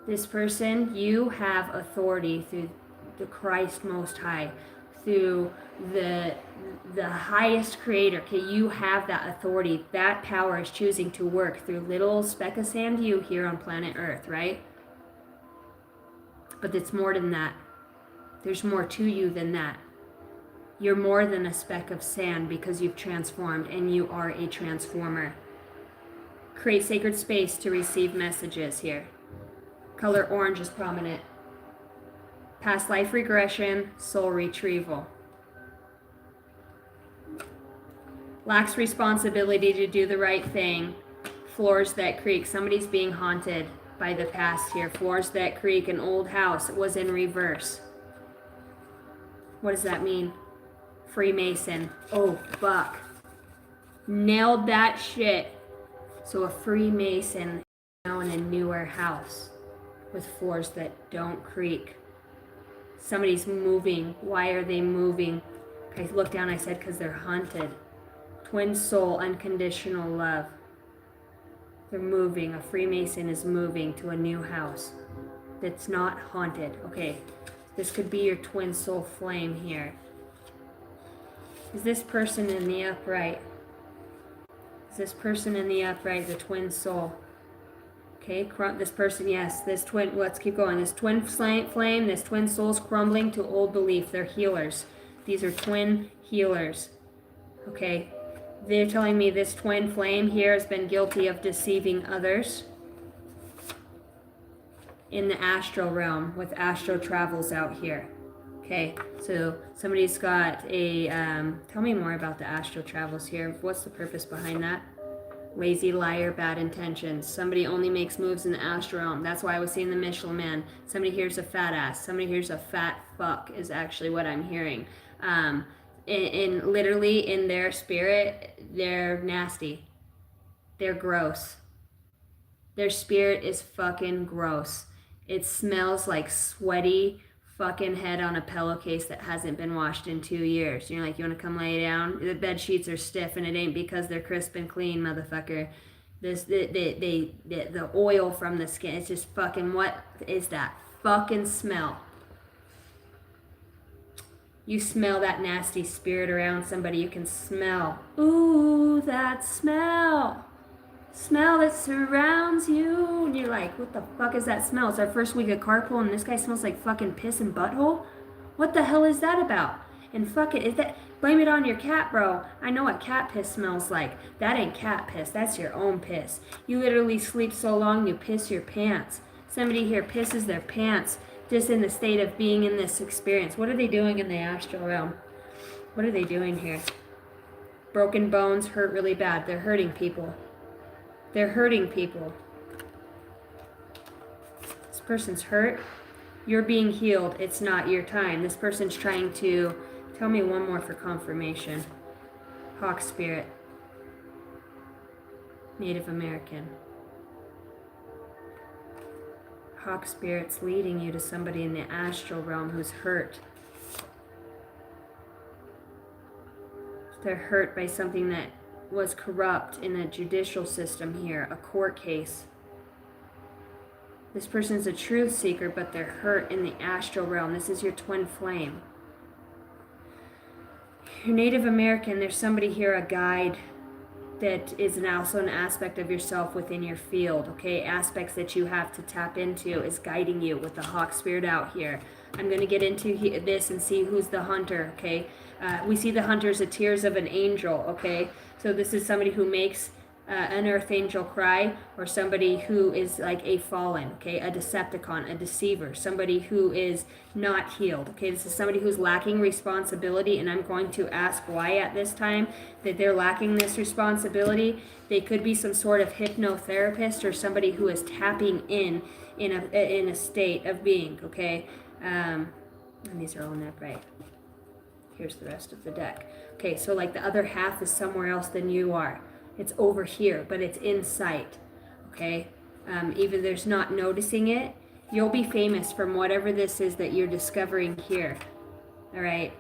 This person, you have authority through the Christ Most High, through the highest creator. Okay, you have that authority. That power is choosing to work through little speck of sand you here on planet Earth, right? But it's more than that. There's more to you than that. You're more than a speck of sand because you've transformed, and you are a transformer. Create sacred space to receive messages here. Color orange is prominent. Past life regression, soul retrieval. Lacks responsibility to do the right thing. Floors that creak. Somebody's being haunted by the past here. Floors that creak. An old house. It was in reverse. What does that mean? Freemason. Oh, fuck. Nailed that shit. So a Freemason now in a newer house with floors that don't creak. Somebody's moving. Why are they moving? I looked down, I said, because they're haunted. Twin soul, unconditional love. They're moving. A Freemason is moving to a new house that's not haunted. Okay, this could be your twin soul flame here. Is this person in the upright? Is this person in the upright, the twin soul? Okay, this person, yes, this twin, let's keep going. This twin flame, this twin soul's crumbling to old belief. They're healers. These are twin healers. Okay, they're telling me this twin flame here has been guilty of deceiving others in the astral realm with astral travels out here. Okay, so somebody's got a, tell me more about the astral travels here. What's the purpose behind that? Lazy liar, bad intentions. Somebody only makes moves in the astral realm. That's why I was seeing the Michelin Man. Somebody hears a fat ass. Somebody hears a fat fuck is actually what I'm hearing. In literally in their spirit, they're nasty. They're gross. Their spirit is fucking gross. It smells like sweaty fucking head on a pillowcase that hasn't been washed in 2 years. You're like, you want to come lay down? The bed sheets are stiff, and it ain't because they're crisp and clean, motherfucker. The oil from the skin. It's just fucking, what is that fucking smell? You smell that nasty spirit around somebody. You can smell. Ooh, that smell. Smell that surrounds you. And you're like, what the fuck is that smell? It's our first week of carpool and this guy smells like fucking piss and butthole? What the hell is that about? And fuck it, is that, blame it on your cat, bro. I know what cat piss smells like. That ain't cat piss, that's your own piss. You literally sleep so long you piss your pants. Somebody here pisses their pants just in the state of being in this experience. What are they doing in the astral realm? What are they doing here? Broken bones hurt really bad. They're hurting people. They're hurting people. This person's hurt. You're being healed. It's not your time. This person's trying to... Tell me one more for confirmation. Hawk spirit. Native American. Hawk spirit's leading you to somebody in the astral realm who's hurt. They're hurt by something that was corrupt in a judicial system here, a court case. This person's a truth seeker, but they're hurt in the astral realm. This is your twin flame. You're Native American. There's somebody here, a guide, that is also an aspect of yourself within your field, okay? Aspects that you have to tap into is guiding you with the hawk spirit out here. I'm going to get into this and see who's the hunter, okay? We see the hunter as the tears of an angel, okay? So this is somebody who makes an earth angel cry, or somebody who is like a fallen, okay? A Decepticon, a deceiver, somebody who is not healed, okay? This is somebody who's lacking responsibility, and I'm going to ask why at this time that they're lacking this responsibility. They could be some sort of hypnotherapist or somebody who is tapping in a state of being, okay? And these are all upright. Here's the rest of the deck. Okay, so like the other half is somewhere else than you are. It's over here, but it's in sight, okay? Even there's not noticing it, you'll be famous from whatever this is that you're discovering here, all right?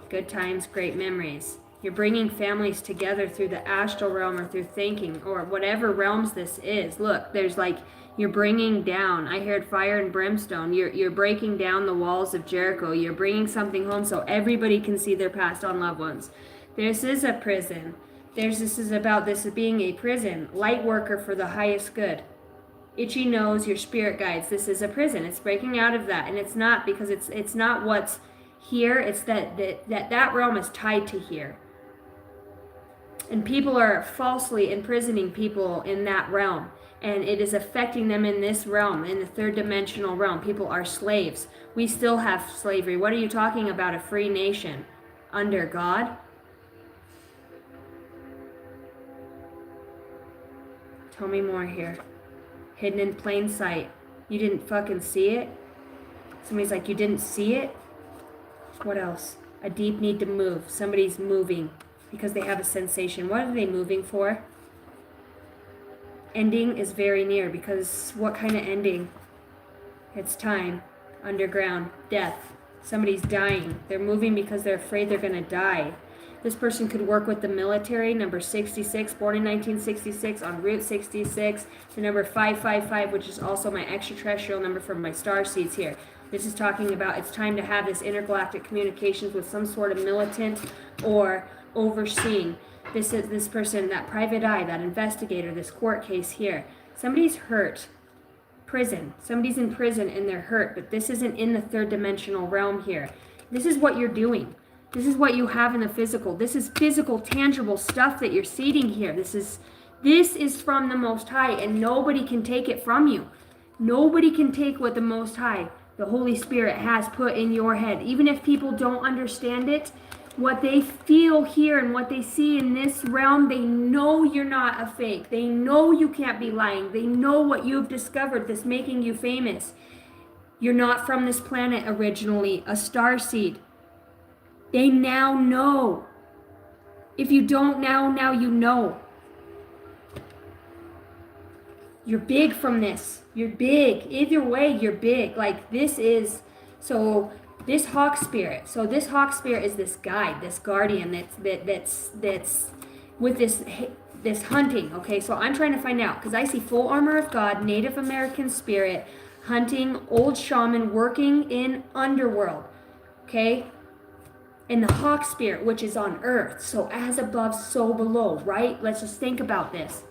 Good times, great memories. You're bringing families together through the astral realm or through thinking or whatever realms this is. Look, there's like, you're bringing down, I heard fire and brimstone. You're breaking down the walls of Jericho. You're bringing something home so everybody can see their passed on loved ones. This is a prison. This is about this being a prison. Light worker for the highest good. Itchy nose, your spirit guides. This is a prison. It's breaking out of that. And it's not because it's not what's here. It's that realm is tied to here. And people are falsely imprisoning people in that realm. And it is affecting them in this realm, in the third dimensional realm. People are slaves. We still have slavery. What are you talking about? A free nation under God? Tell me more here. Hidden in plain sight. You didn't fucking see it? Somebody's like, you didn't see it? What else? A deep need to move. Somebody's moving because they have a sensation. What are they moving for? Ending is very near because what kind of ending? It's time. Underground. Death. Somebody's dying. They're moving because they're afraid they're going to die. This person could work with the military, number 66, born in 1966, on Route 66, the number 555, which is also my extraterrestrial number from my star seeds here. This is talking about it's time to have this intergalactic communications with some sort of militant or overseeing. This is this person, that private eye, that investigator, this court case here. Somebody's hurt. Prison. Somebody's in prison and they're hurt, but this isn't in the third dimensional realm here. This is what you're doing. This is what you have in the physical. This is physical, tangible stuff that you're seeding here. This is from the Most High, and nobody can take it from you. Nobody can take what the Most High, the Holy Spirit, has put in your head. Even if people don't understand it, what they feel here and what they see in this realm, they know you're not a fake. They know you can't be lying. They know what you've discovered that's making you famous. You're not from this planet originally, a star seed. They now know. If you don't now you know. You're big from this. You're big. Either way, you're big. Like this is, so This hawk spirit. So this hawk spirit is this guide, this guardian that's with this hunting. Okay, so I'm trying to find out because I see full armor of God, Native American spirit, hunting, old shaman, working in underworld. Okay, and the hawk spirit, which is on earth. So as above, so below. Right? Let's just think about this.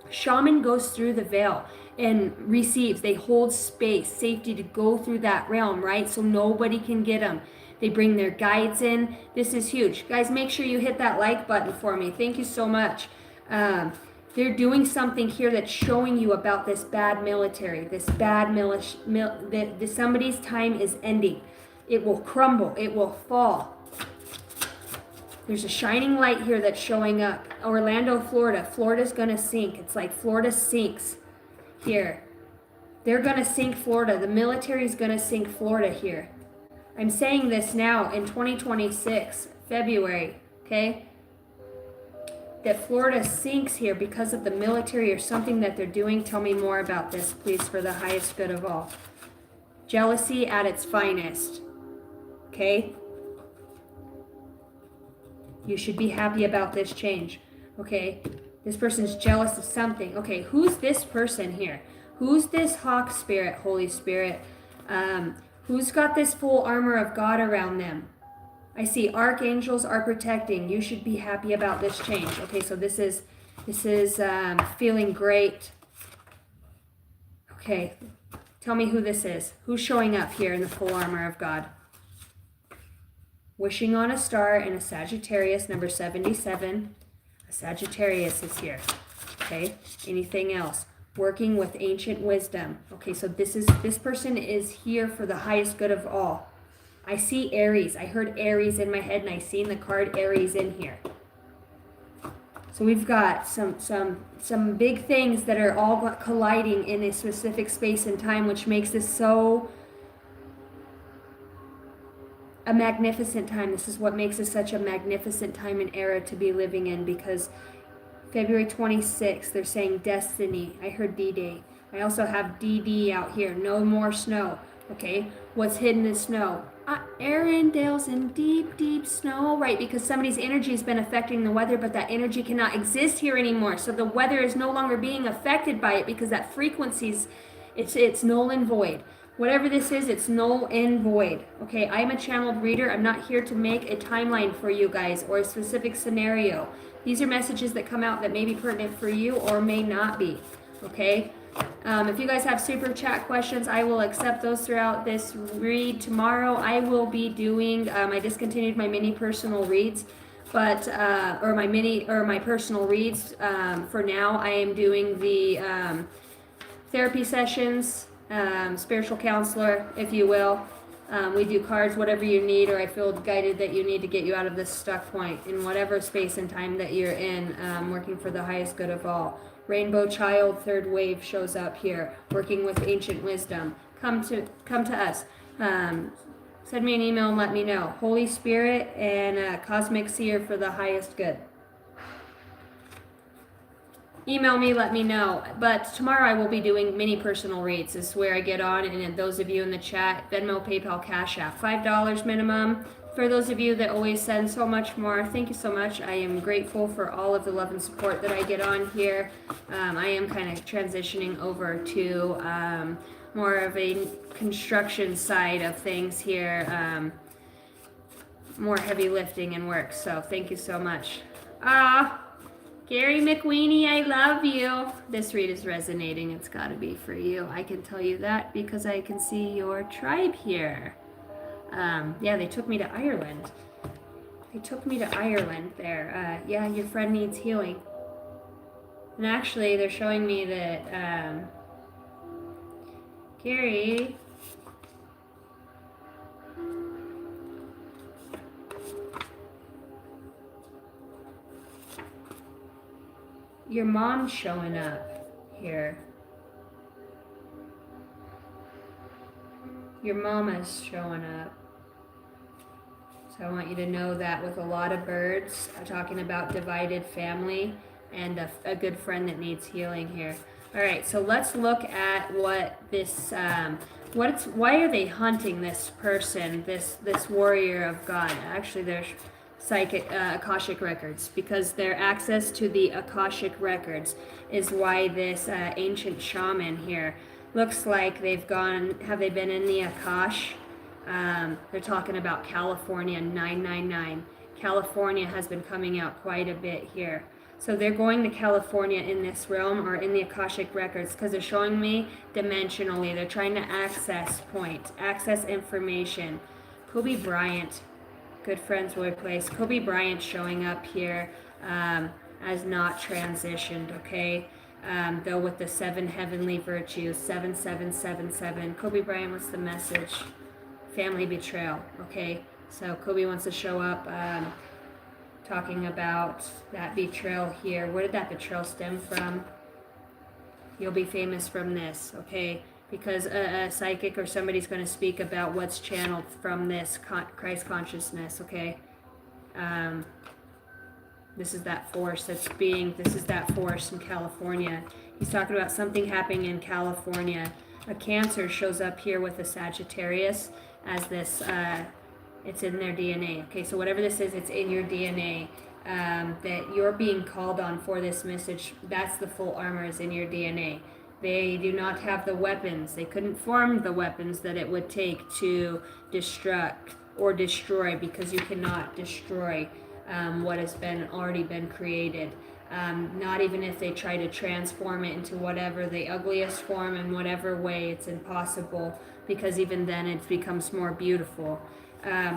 Shaman goes through the veil and receives. They hold space, safety to go through that realm, right? So nobody can get them. They bring their guides in. This is huge. Guys, make sure you hit that like button for me. Thank you so much. They're doing something here that's showing you about this bad military, this bad somebody's time is ending. It will crumble. It will fall. There's a shining light here that's showing up. Orlando, Florida. Florida's going to sink. It's like Florida sinks here. They're going to sink Florida. The military's going to sink Florida here. I'm saying this now in 2026, February, okay? That Florida sinks here because of the military or something that they're doing. Tell me more about this, please, for the highest good of all. Jealousy at its finest, okay? You should be happy about this change, okay? This person's jealous of something. Okay, who's this person here? Who's this hawk spirit, Holy Spirit? Who's got this full armor of God around them? I see archangels are protecting. You should be happy about this change. Okay, so this is feeling great. Okay, tell me who this is. Who's showing up here in the full armor of God? Wishing on a star and a Sagittarius, number 77. A Sagittarius is here. Okay, anything else? Working with ancient wisdom. Okay, so this person is here for the highest good of all. I see Aries. I heard Aries in my head, and I seen the card Aries in here. So we've got some big things that are all colliding in a specific space and time, which makes this so a magnificent time. This is what makes it such a magnificent time and era to be living in, because February 26th, they're saying destiny. I heard D-Day. I also have DD out here. No more snow. Okay, what's hidden is snow. Arendelles in deep, deep snow, right? Because somebody's energy has been affecting the weather, but that energy cannot exist here anymore. So the weather is no longer being affected by it because that frequency's, it's null and void. Whatever this is, it's null and void. Okay, I'm a channeled reader. I'm not here to make a timeline for you guys or a specific scenario. These are messages that come out that may be pertinent for you or may not be. Okay? If you guys have super chat questions, I will accept those throughout this read. Tomorrow I will be doing, I discontinued my mini personal reads, but, or my personal reads. For now, I am doing the therapy sessions, spiritual counselor, if you will. We do cards, whatever you need, or I feel guided that you need to get you out of this stuck point in whatever space and time that you're in, working for the highest good of all. Rainbow Child, third wave shows up here, working with ancient wisdom. Come to us. Send me an email and let me know. Holy Spirit and Cosmic Seer for the highest good. Email me, let me know. But tomorrow I will be doing mini personal reads. This is where I get on, and those of you in the chat, Venmo, PayPal, Cash App, $5 minimum. For those of you that always send so much more, thank you so much. I am grateful for all of the love and support that I get on here. I am kind of transitioning over to more of a construction side of things here. More heavy lifting and work. So thank you so much. Gary McWeeny, I love you. This read is resonating. It's got to be for you. I can tell you that because I can see your tribe here. Yeah, they took me to Ireland. They took me to Ireland there. Yeah, your friend needs healing. And actually, they're showing me that, Gary, your mom's showing up here. Your mama's showing up. So I want you to know that with a lot of birds, I'm talking about divided family and a good friend that needs healing here. All right, so let's look at what this why are they hunting this person, this warrior of God? Actually, there's psychic Akashic records, because their access to the Akashic records is why this ancient shaman here looks like they've gone. Have they been in the Akash? They're talking about California 999. California has been coming out quite a bit here. So they're going to California in this realm or in the Akashic records because they're showing me dimensionally. They're trying to access information. Kobe Bryant, good friends would place. Kobe Bryant showing up here as not transitioned, okay? Though with the 7 heavenly virtues, 7777. Kobe Bryant, what's the message? Family betrayal, okay? So Kobe wants to show up talking about that betrayal here. Where did that betrayal stem from? You'll be famous from this, okay? Because a psychic or somebody's going to speak about what's channeled from this Christ consciousness, okay? This is that force this is that force in California. He's talking about something happening in California. A Cancer shows up here with a Sagittarius as this, it's in their DNA. Okay, so whatever this is, it's in your DNA. That you're being called on for this message. That's the full armor is in your DNA. They do not have the weapons. They couldn't form the weapons that it would take to destruct or destroy, because you cannot destroy what has already been created. Not even if they try to transform it into whatever the ugliest form in whatever way, it's impossible, because even then it becomes more beautiful.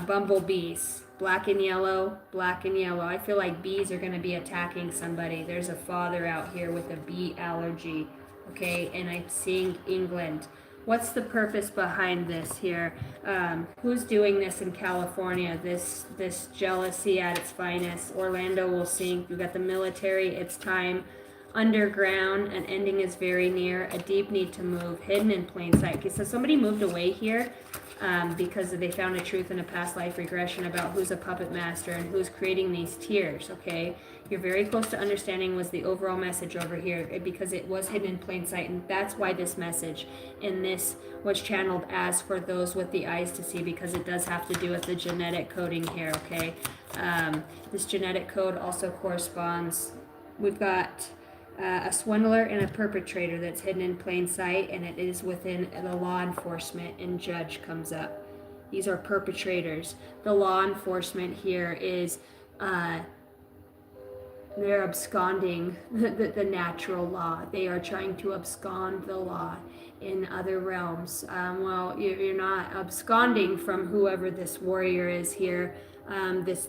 Bumblebees, black and yellow, black and yellow. I feel like bees are going to be attacking somebody. There's a father out here with a bee allergy, okay, and I'm seeing England. What's the purpose behind this here? Who's doing this in California? This jealousy at its finest. Orlando will sink. We've got the military. It's time. Underground. An ending is very near. A deep need to move. Hidden in plain sight. Okay, so somebody moved away here because they found a truth in a past life regression about who's a puppet master and who's creating these tiers, okay? You're very close to understanding was the overall message over here, because it was hidden in plain sight, and that's why this message in this was channeled as for those with the eyes to see, because it does have to do with the genetic coding here, okay? This genetic code also corresponds, we've got a swindler and a perpetrator that's hidden in plain sight, and it is within the law enforcement, and judge comes up. These are perpetrators. The law enforcement here is they're absconding the natural law. They are trying to abscond the law in other realms. Well, you're not absconding from whoever this warrior is here.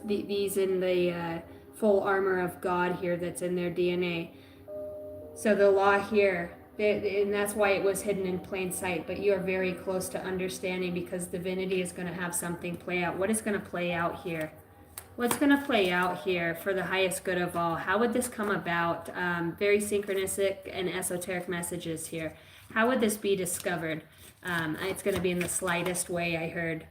These in the full armor of God here that's in their DNA. So the law here, and that's why it was hidden in plain sight, but you are very close to understanding, because divinity is going to have something play out. What is going to play out here? What's going to play out here for the highest good of all? How would this come about? Very synchronistic and esoteric messages here. How would this be discovered? It's going to be in the slightest way, I heard,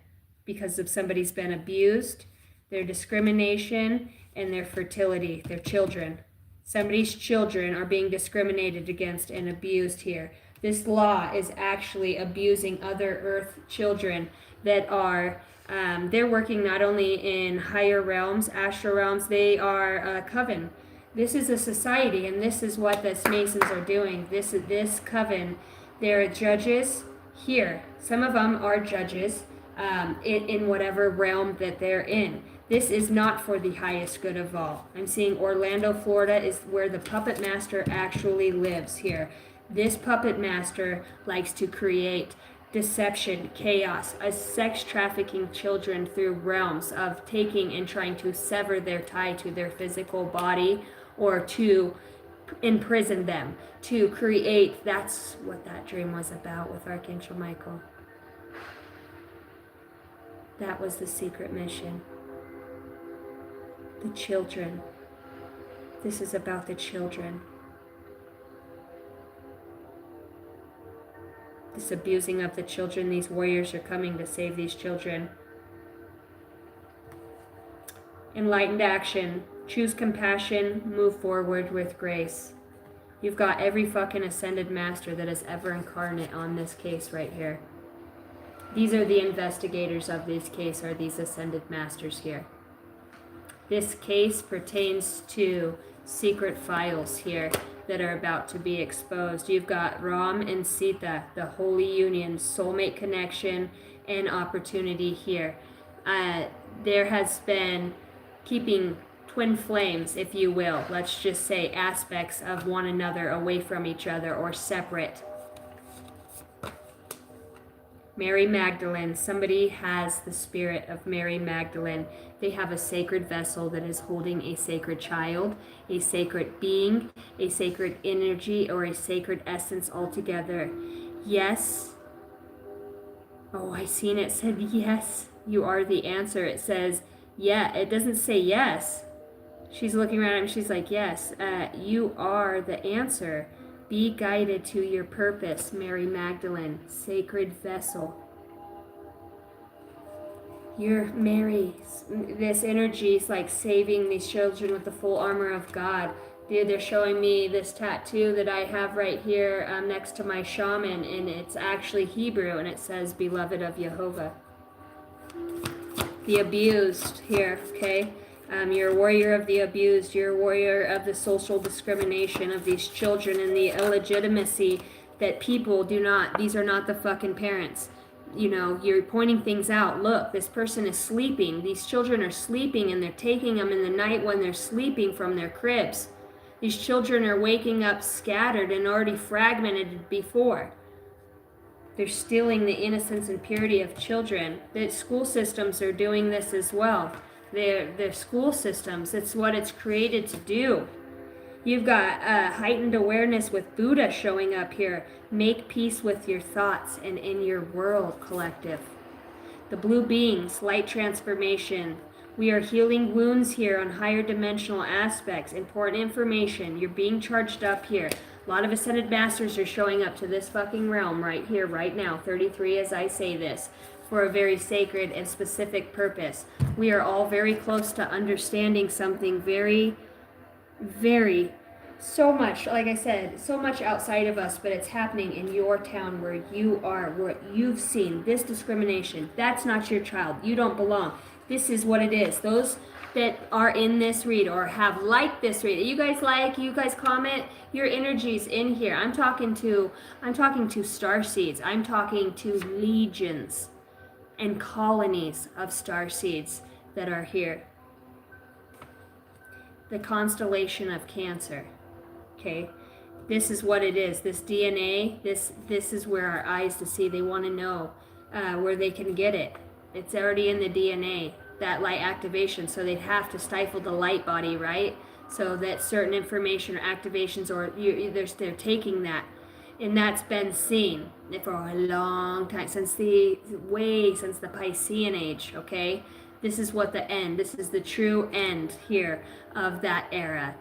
because if somebody's been abused, their discrimination, and their fertility, their children. Somebody's children are being discriminated against and abused here. This law is actually abusing other earth children that are, they're working not only in higher realms, astral realms, they are a coven. This is a society, and this is what the Masons are doing. This coven, they're judges here. Some of them are judges in whatever realm that they're in. This is not for the highest good of all. I'm seeing Orlando, Florida is where the puppet master actually lives here. This puppet master likes to create deception, chaos, sex trafficking children through realms of taking and trying to sever their tie to their physical body, or to imprison them, to create. That's what that dream was about with Archangel Michael. That was the secret mission. The children. This is about the children. This abusing of the children. These warriors are coming to save these children. Enlightened action. Choose compassion. Move forward with grace. You've got every fucking ascended master that is ever incarnate on this case right here. These are the investigators of this case, are these ascended masters here. This case pertains to secret files here that are about to be exposed. You've got Ram and Sita, the holy union, soulmate connection, and opportunity here. There has been keeping twin flames, if you will, let's just say aspects of one another away from each other or separate. Mary Magdalene, somebody has the spirit of Mary Magdalene. They have a sacred vessel that is holding a sacred child, a sacred being, a sacred energy, or a sacred essence altogether. Yes. Oh, I seen it said yes. You are the answer. It says, yeah. It doesn't say yes. She's looking around and she's like, yes, you are the answer. Be guided to your purpose, Mary Magdalene, sacred vessel. You're Mary. This energy is like saving these children with the full armor of God. They're showing me this tattoo that I have right here next to my shaman, and it's actually Hebrew, and it says, Beloved of Jehovah. The abused here, okay? You're a warrior of the abused. You're a warrior of the social discrimination of these children and the illegitimacy that people do not, these are not the fucking parents. You know, you're pointing things out. Look, this person is sleeping. These children are sleeping, and they're taking them in the night when they're sleeping from their cribs. These children are waking up scattered and already fragmented before. They're stealing the innocence and purity of children. The school systems are doing this as well. Their school systems, it's what it's created to do. You've got heightened awareness with Buddha showing up here. Make peace with your thoughts and in your world, collective. The blue beings, light transformation. We are healing wounds here on higher dimensional aspects. Important information. You're being charged up here. A lot of ascended masters are showing up to this fucking realm right here, right now. 33 as I say this. For a very sacred and specific purpose. We are all very close to understanding something very, very, so much, like I said, so much outside of us, but it's happening in your town where you are, where you've seen this discrimination. That's not your child. You don't belong. This is what it is. Those that are in this read or have liked this read, you guys comment, your energies in here. I'm talking to star seeds. I'm talking to legions and colonies of star seeds that are here. The constellation of Cancer. Okay, this is what it is. This DNA, this is where our eyes to see. They want to know where they can get it. It's already in the DNA, that light activation. So they'd have to stifle the light body, right? So that certain information or activations, or they're taking that. And that's been seen for a long time, since the Piscean age, okay? This is what the end, this is the true end here of that era.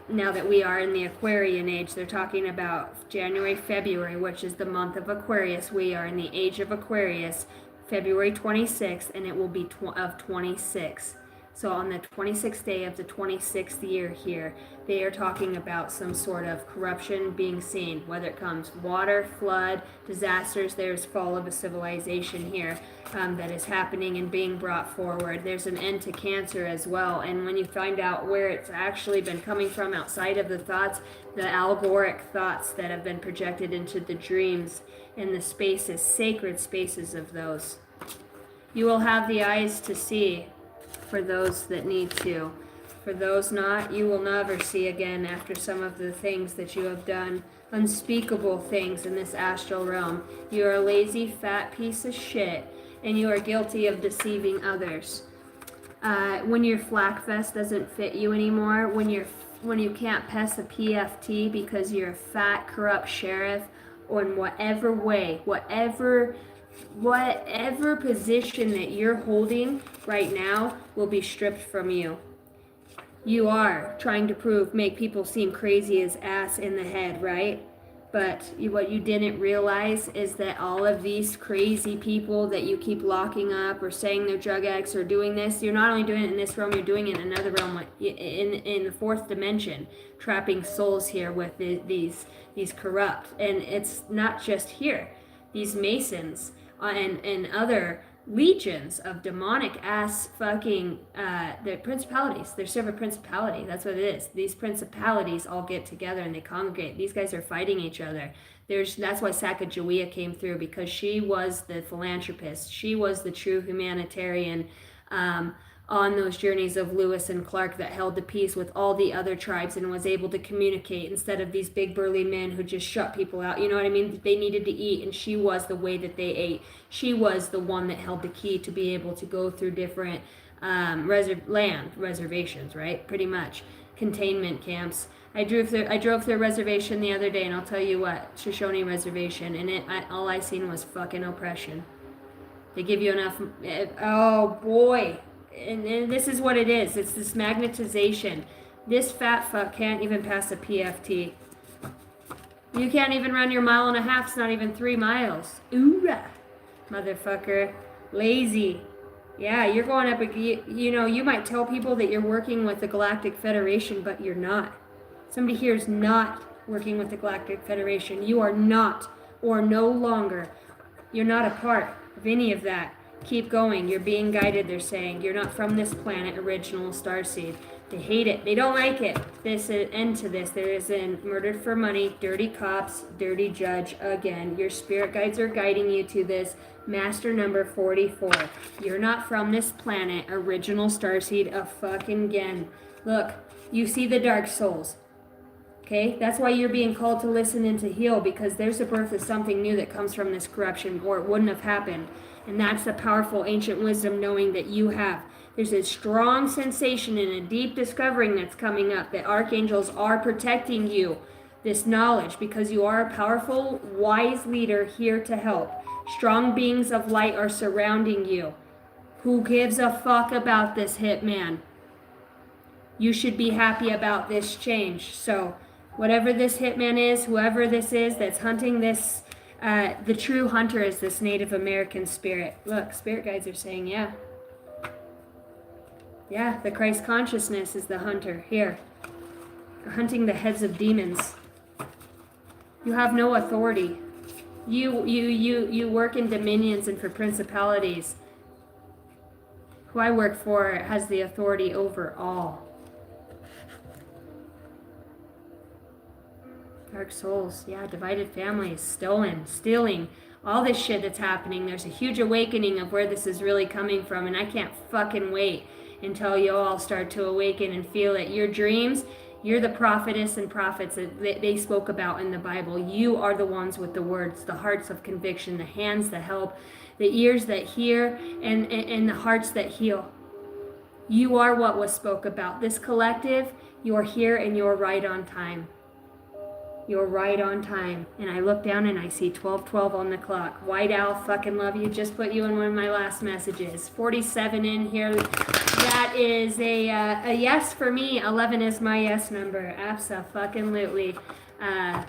Now that we are in the Aquarian age, they're talking about January, February, which is the month of Aquarius. We are in the age of Aquarius, February 26th, and it will be of 26. So on the 26th day of the 26th year here, they are talking about some sort of corruption being seen, whether it comes water, flood, disasters. There's fall of a civilization here that is happening and being brought forward. There's an end to Cancer as well. And when you find out where it's actually been coming from outside of the thoughts, the algoric thoughts that have been projected into the dreams and the spaces, sacred spaces of those. You will have the eyes to see for those that need to. For those not, you will never see again after some of the things that you have done. Unspeakable things in this astral realm. You are a lazy, fat piece of shit, and you are guilty of deceiving others. When your flak vest doesn't fit you anymore, when you can't pass a PFT because you're a fat, corrupt sheriff, or in whatever way, whatever position that you're holding right now will be stripped from you. You are trying to make people seem crazy as ass in the head, right? But what you didn't realize is that all of these crazy people that you keep locking up or saying they're drug addicts or doing this, you're not only doing it in this realm, you're doing it in another realm, in the fourth dimension, trapping souls here with these corrupt. And it's not just here. These Masons and other legions of demonic ass fucking the principalities. They're serve a principality. That's what it is. These principalities all get together and they congregate. These guys are fighting each other. That's why Sacagawea came through, because she was the philanthropist. She was the true humanitarian on those journeys of Lewis and Clark that held the peace with all the other tribes and was able to communicate instead of these big burly men who just shut people out. You know what I mean? They needed to eat, and she was the way that they ate. She was the one that held the key to be able to go through different land reservations, right? Pretty much containment camps. I drove through a reservation the other day, and I'll tell you what, Shoshone Reservation, and all I seen was fucking oppression. They give you enough. Oh boy. And this is what it is. It's this magnetization. This fat fuck can't even pass a PFT. You can't even run your 1.5 miles. It's not even 3 miles. Ooh, motherfucker. Lazy. Yeah, you're going up. You know, you might tell people that you're working with the Galactic Federation, but you're not. Somebody here is not working with the Galactic Federation. You are not, or no longer. You're not a part of any of that. Keep going. You're being guided, they're saying. You're not from this planet, original starseed. They hate it. They don't like it. There's an end to this. There is a murdered for money, dirty cops, dirty judge again. Your spirit guides are guiding you to this master number 44. You're not from this planet, original starseed, a fucking again. Look, you see the dark souls. Okay, that's why you're being called to listen and to heal, because there's the birth of something new that comes from this corruption, or it wouldn't have happened. And that's the powerful ancient wisdom knowing that you have. There's a strong sensation and a deep discovering that's coming up that archangels are protecting you. This knowledge, because you are a powerful, wise leader here to help. Strong beings of light are surrounding you. Who gives a fuck about this hitman? You should be happy about this change. So, whatever this hitman is, whoever this is that's hunting this, the true hunter is this Native American spirit. Look, spirit guides are saying, yeah. Yeah, the Christ consciousness is the hunter here. They're hunting the heads of demons. You have no authority. You work in dominions and for principalities. Who I work for has the authority over all. Dark souls, yeah, divided families, stealing, all this shit that's happening. There's a huge awakening of where this is really coming from, and I can't fucking wait until you all start to awaken and feel it. Your dreams, you're the prophetess and prophets that they spoke about in the Bible. You are the ones with the words, the hearts of conviction, the hands that help, the ears that hear, and the hearts that heal. You are what was spoke about. This collective, you're here and you're right on time. You're right on time. And I look down and I see 12:12 on the clock. White Owl, fucking love you. Just put you in one of my last messages. 47 in here. That is a yes for me. 11 is my yes number. Abso-fucking-lutely. I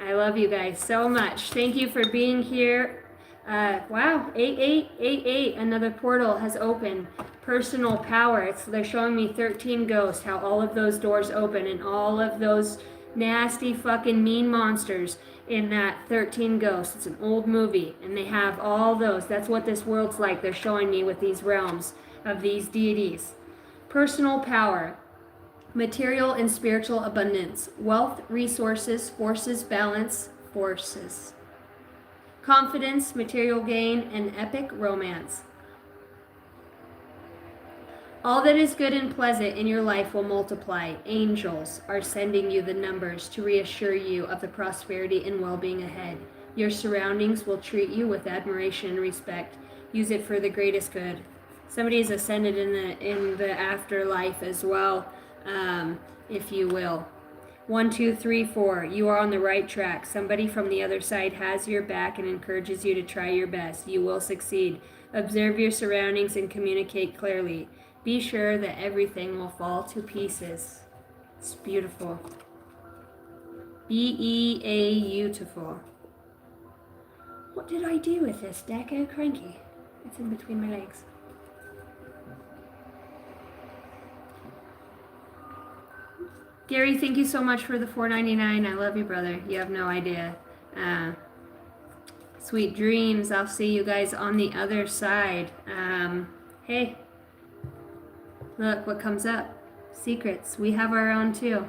love you guys so much. Thank you for being here. Wow, 8888. Another portal has opened. Personal power. They're showing me 13 ghosts. How all of those doors open and all of those nasty fucking mean monsters in that 13 ghosts. It's an old movie and they have all those. That's what this world's like. They're showing me with these realms of these deities. Personal power, material and spiritual abundance, wealth, resources, forces, balance, forces, confidence, material gain, and epic romance. All that is good and pleasant in your life will multiply. Angels are sending you the numbers to reassure you of the prosperity and well-being ahead. Your surroundings will treat you with admiration and respect. Use it for the greatest good. Somebody is ascended in the afterlife as well, if you will. 1, 2, 3, 4. You are on the right track. Somebody from the other side has your back and encourages you to try your best. You will succeed. Observe your surroundings and communicate clearly. Be sure that everything will fall to pieces. It's beautiful. Beautiful. What did I do with this deck? Oh, cranky. It's in between my legs. Gary, thank you so much for the $4.99. I love you, brother. You have no idea. Sweet Sweet dreams. I'll see you guys on the other side. Hey, look what comes up. Secrets. We have our own too.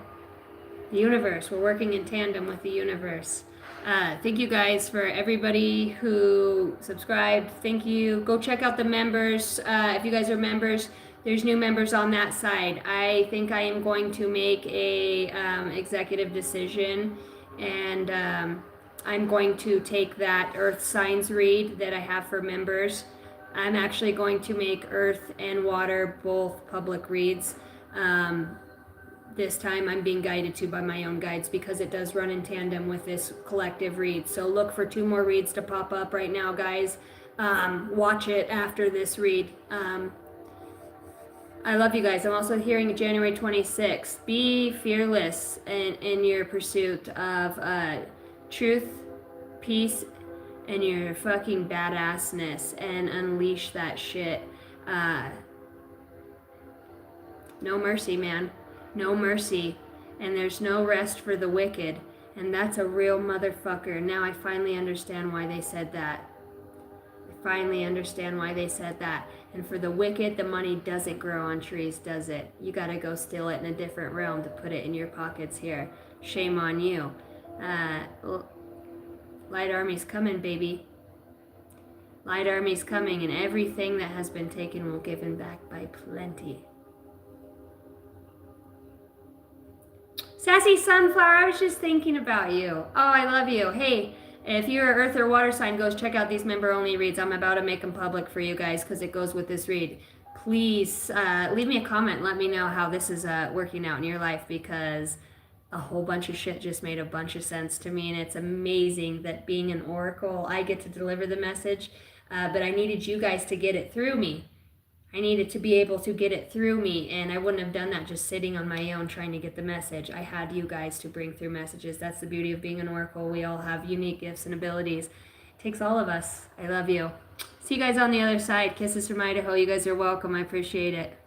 The universe. We're working in tandem with the universe. Thank you guys for everybody who subscribed. Thank you. Go check out the members. If you guys are members, there's new members on that side. I think I am going to make a executive decision, and I'm going to take that Earth signs read that I have for members. I'm actually going to make Earth and Water both public reads. This time I'm being guided to by my own guides because it does run in tandem with this collective read. So look for 2 more reads to pop up right now, guys. Watch it after this read. I love you guys. I'm also hearing January 26th. Be fearless in your pursuit of truth, peace, and your fucking badassness, and unleash that shit. No mercy, man. No mercy, and there's no rest for the wicked, and that's a real motherfucker. Now I finally understand why they said that. I finally understand why they said that. And for the wicked, the money doesn't grow on trees, does it? You gotta go steal it in a different realm to put it in your pockets here. Shame on you. Light army's coming, baby. Light army's coming, and everything that has been taken will be given back by plenty. Sassy Sunflower, I was just thinking about you. Oh, I love you. Hey, if you're an Earth or Water sign, go check out these member-only reads. I'm about to make them public for you guys because it goes with this read. Please leave me a comment. Let me know how this is working out in your life, because a whole bunch of shit just made a bunch of sense to me, and it's amazing that being an oracle, I get to deliver the message, but I needed you guys to get it through me. I needed to be able to get it through me, and I wouldn't have done that just sitting on my own trying to get the message. I had you guys to bring through messages. That's the beauty of being an oracle. We all have unique gifts and abilities. It takes all of us. I love you. See you guys on the other side. Kisses from Idaho. You guys are welcome. I appreciate it.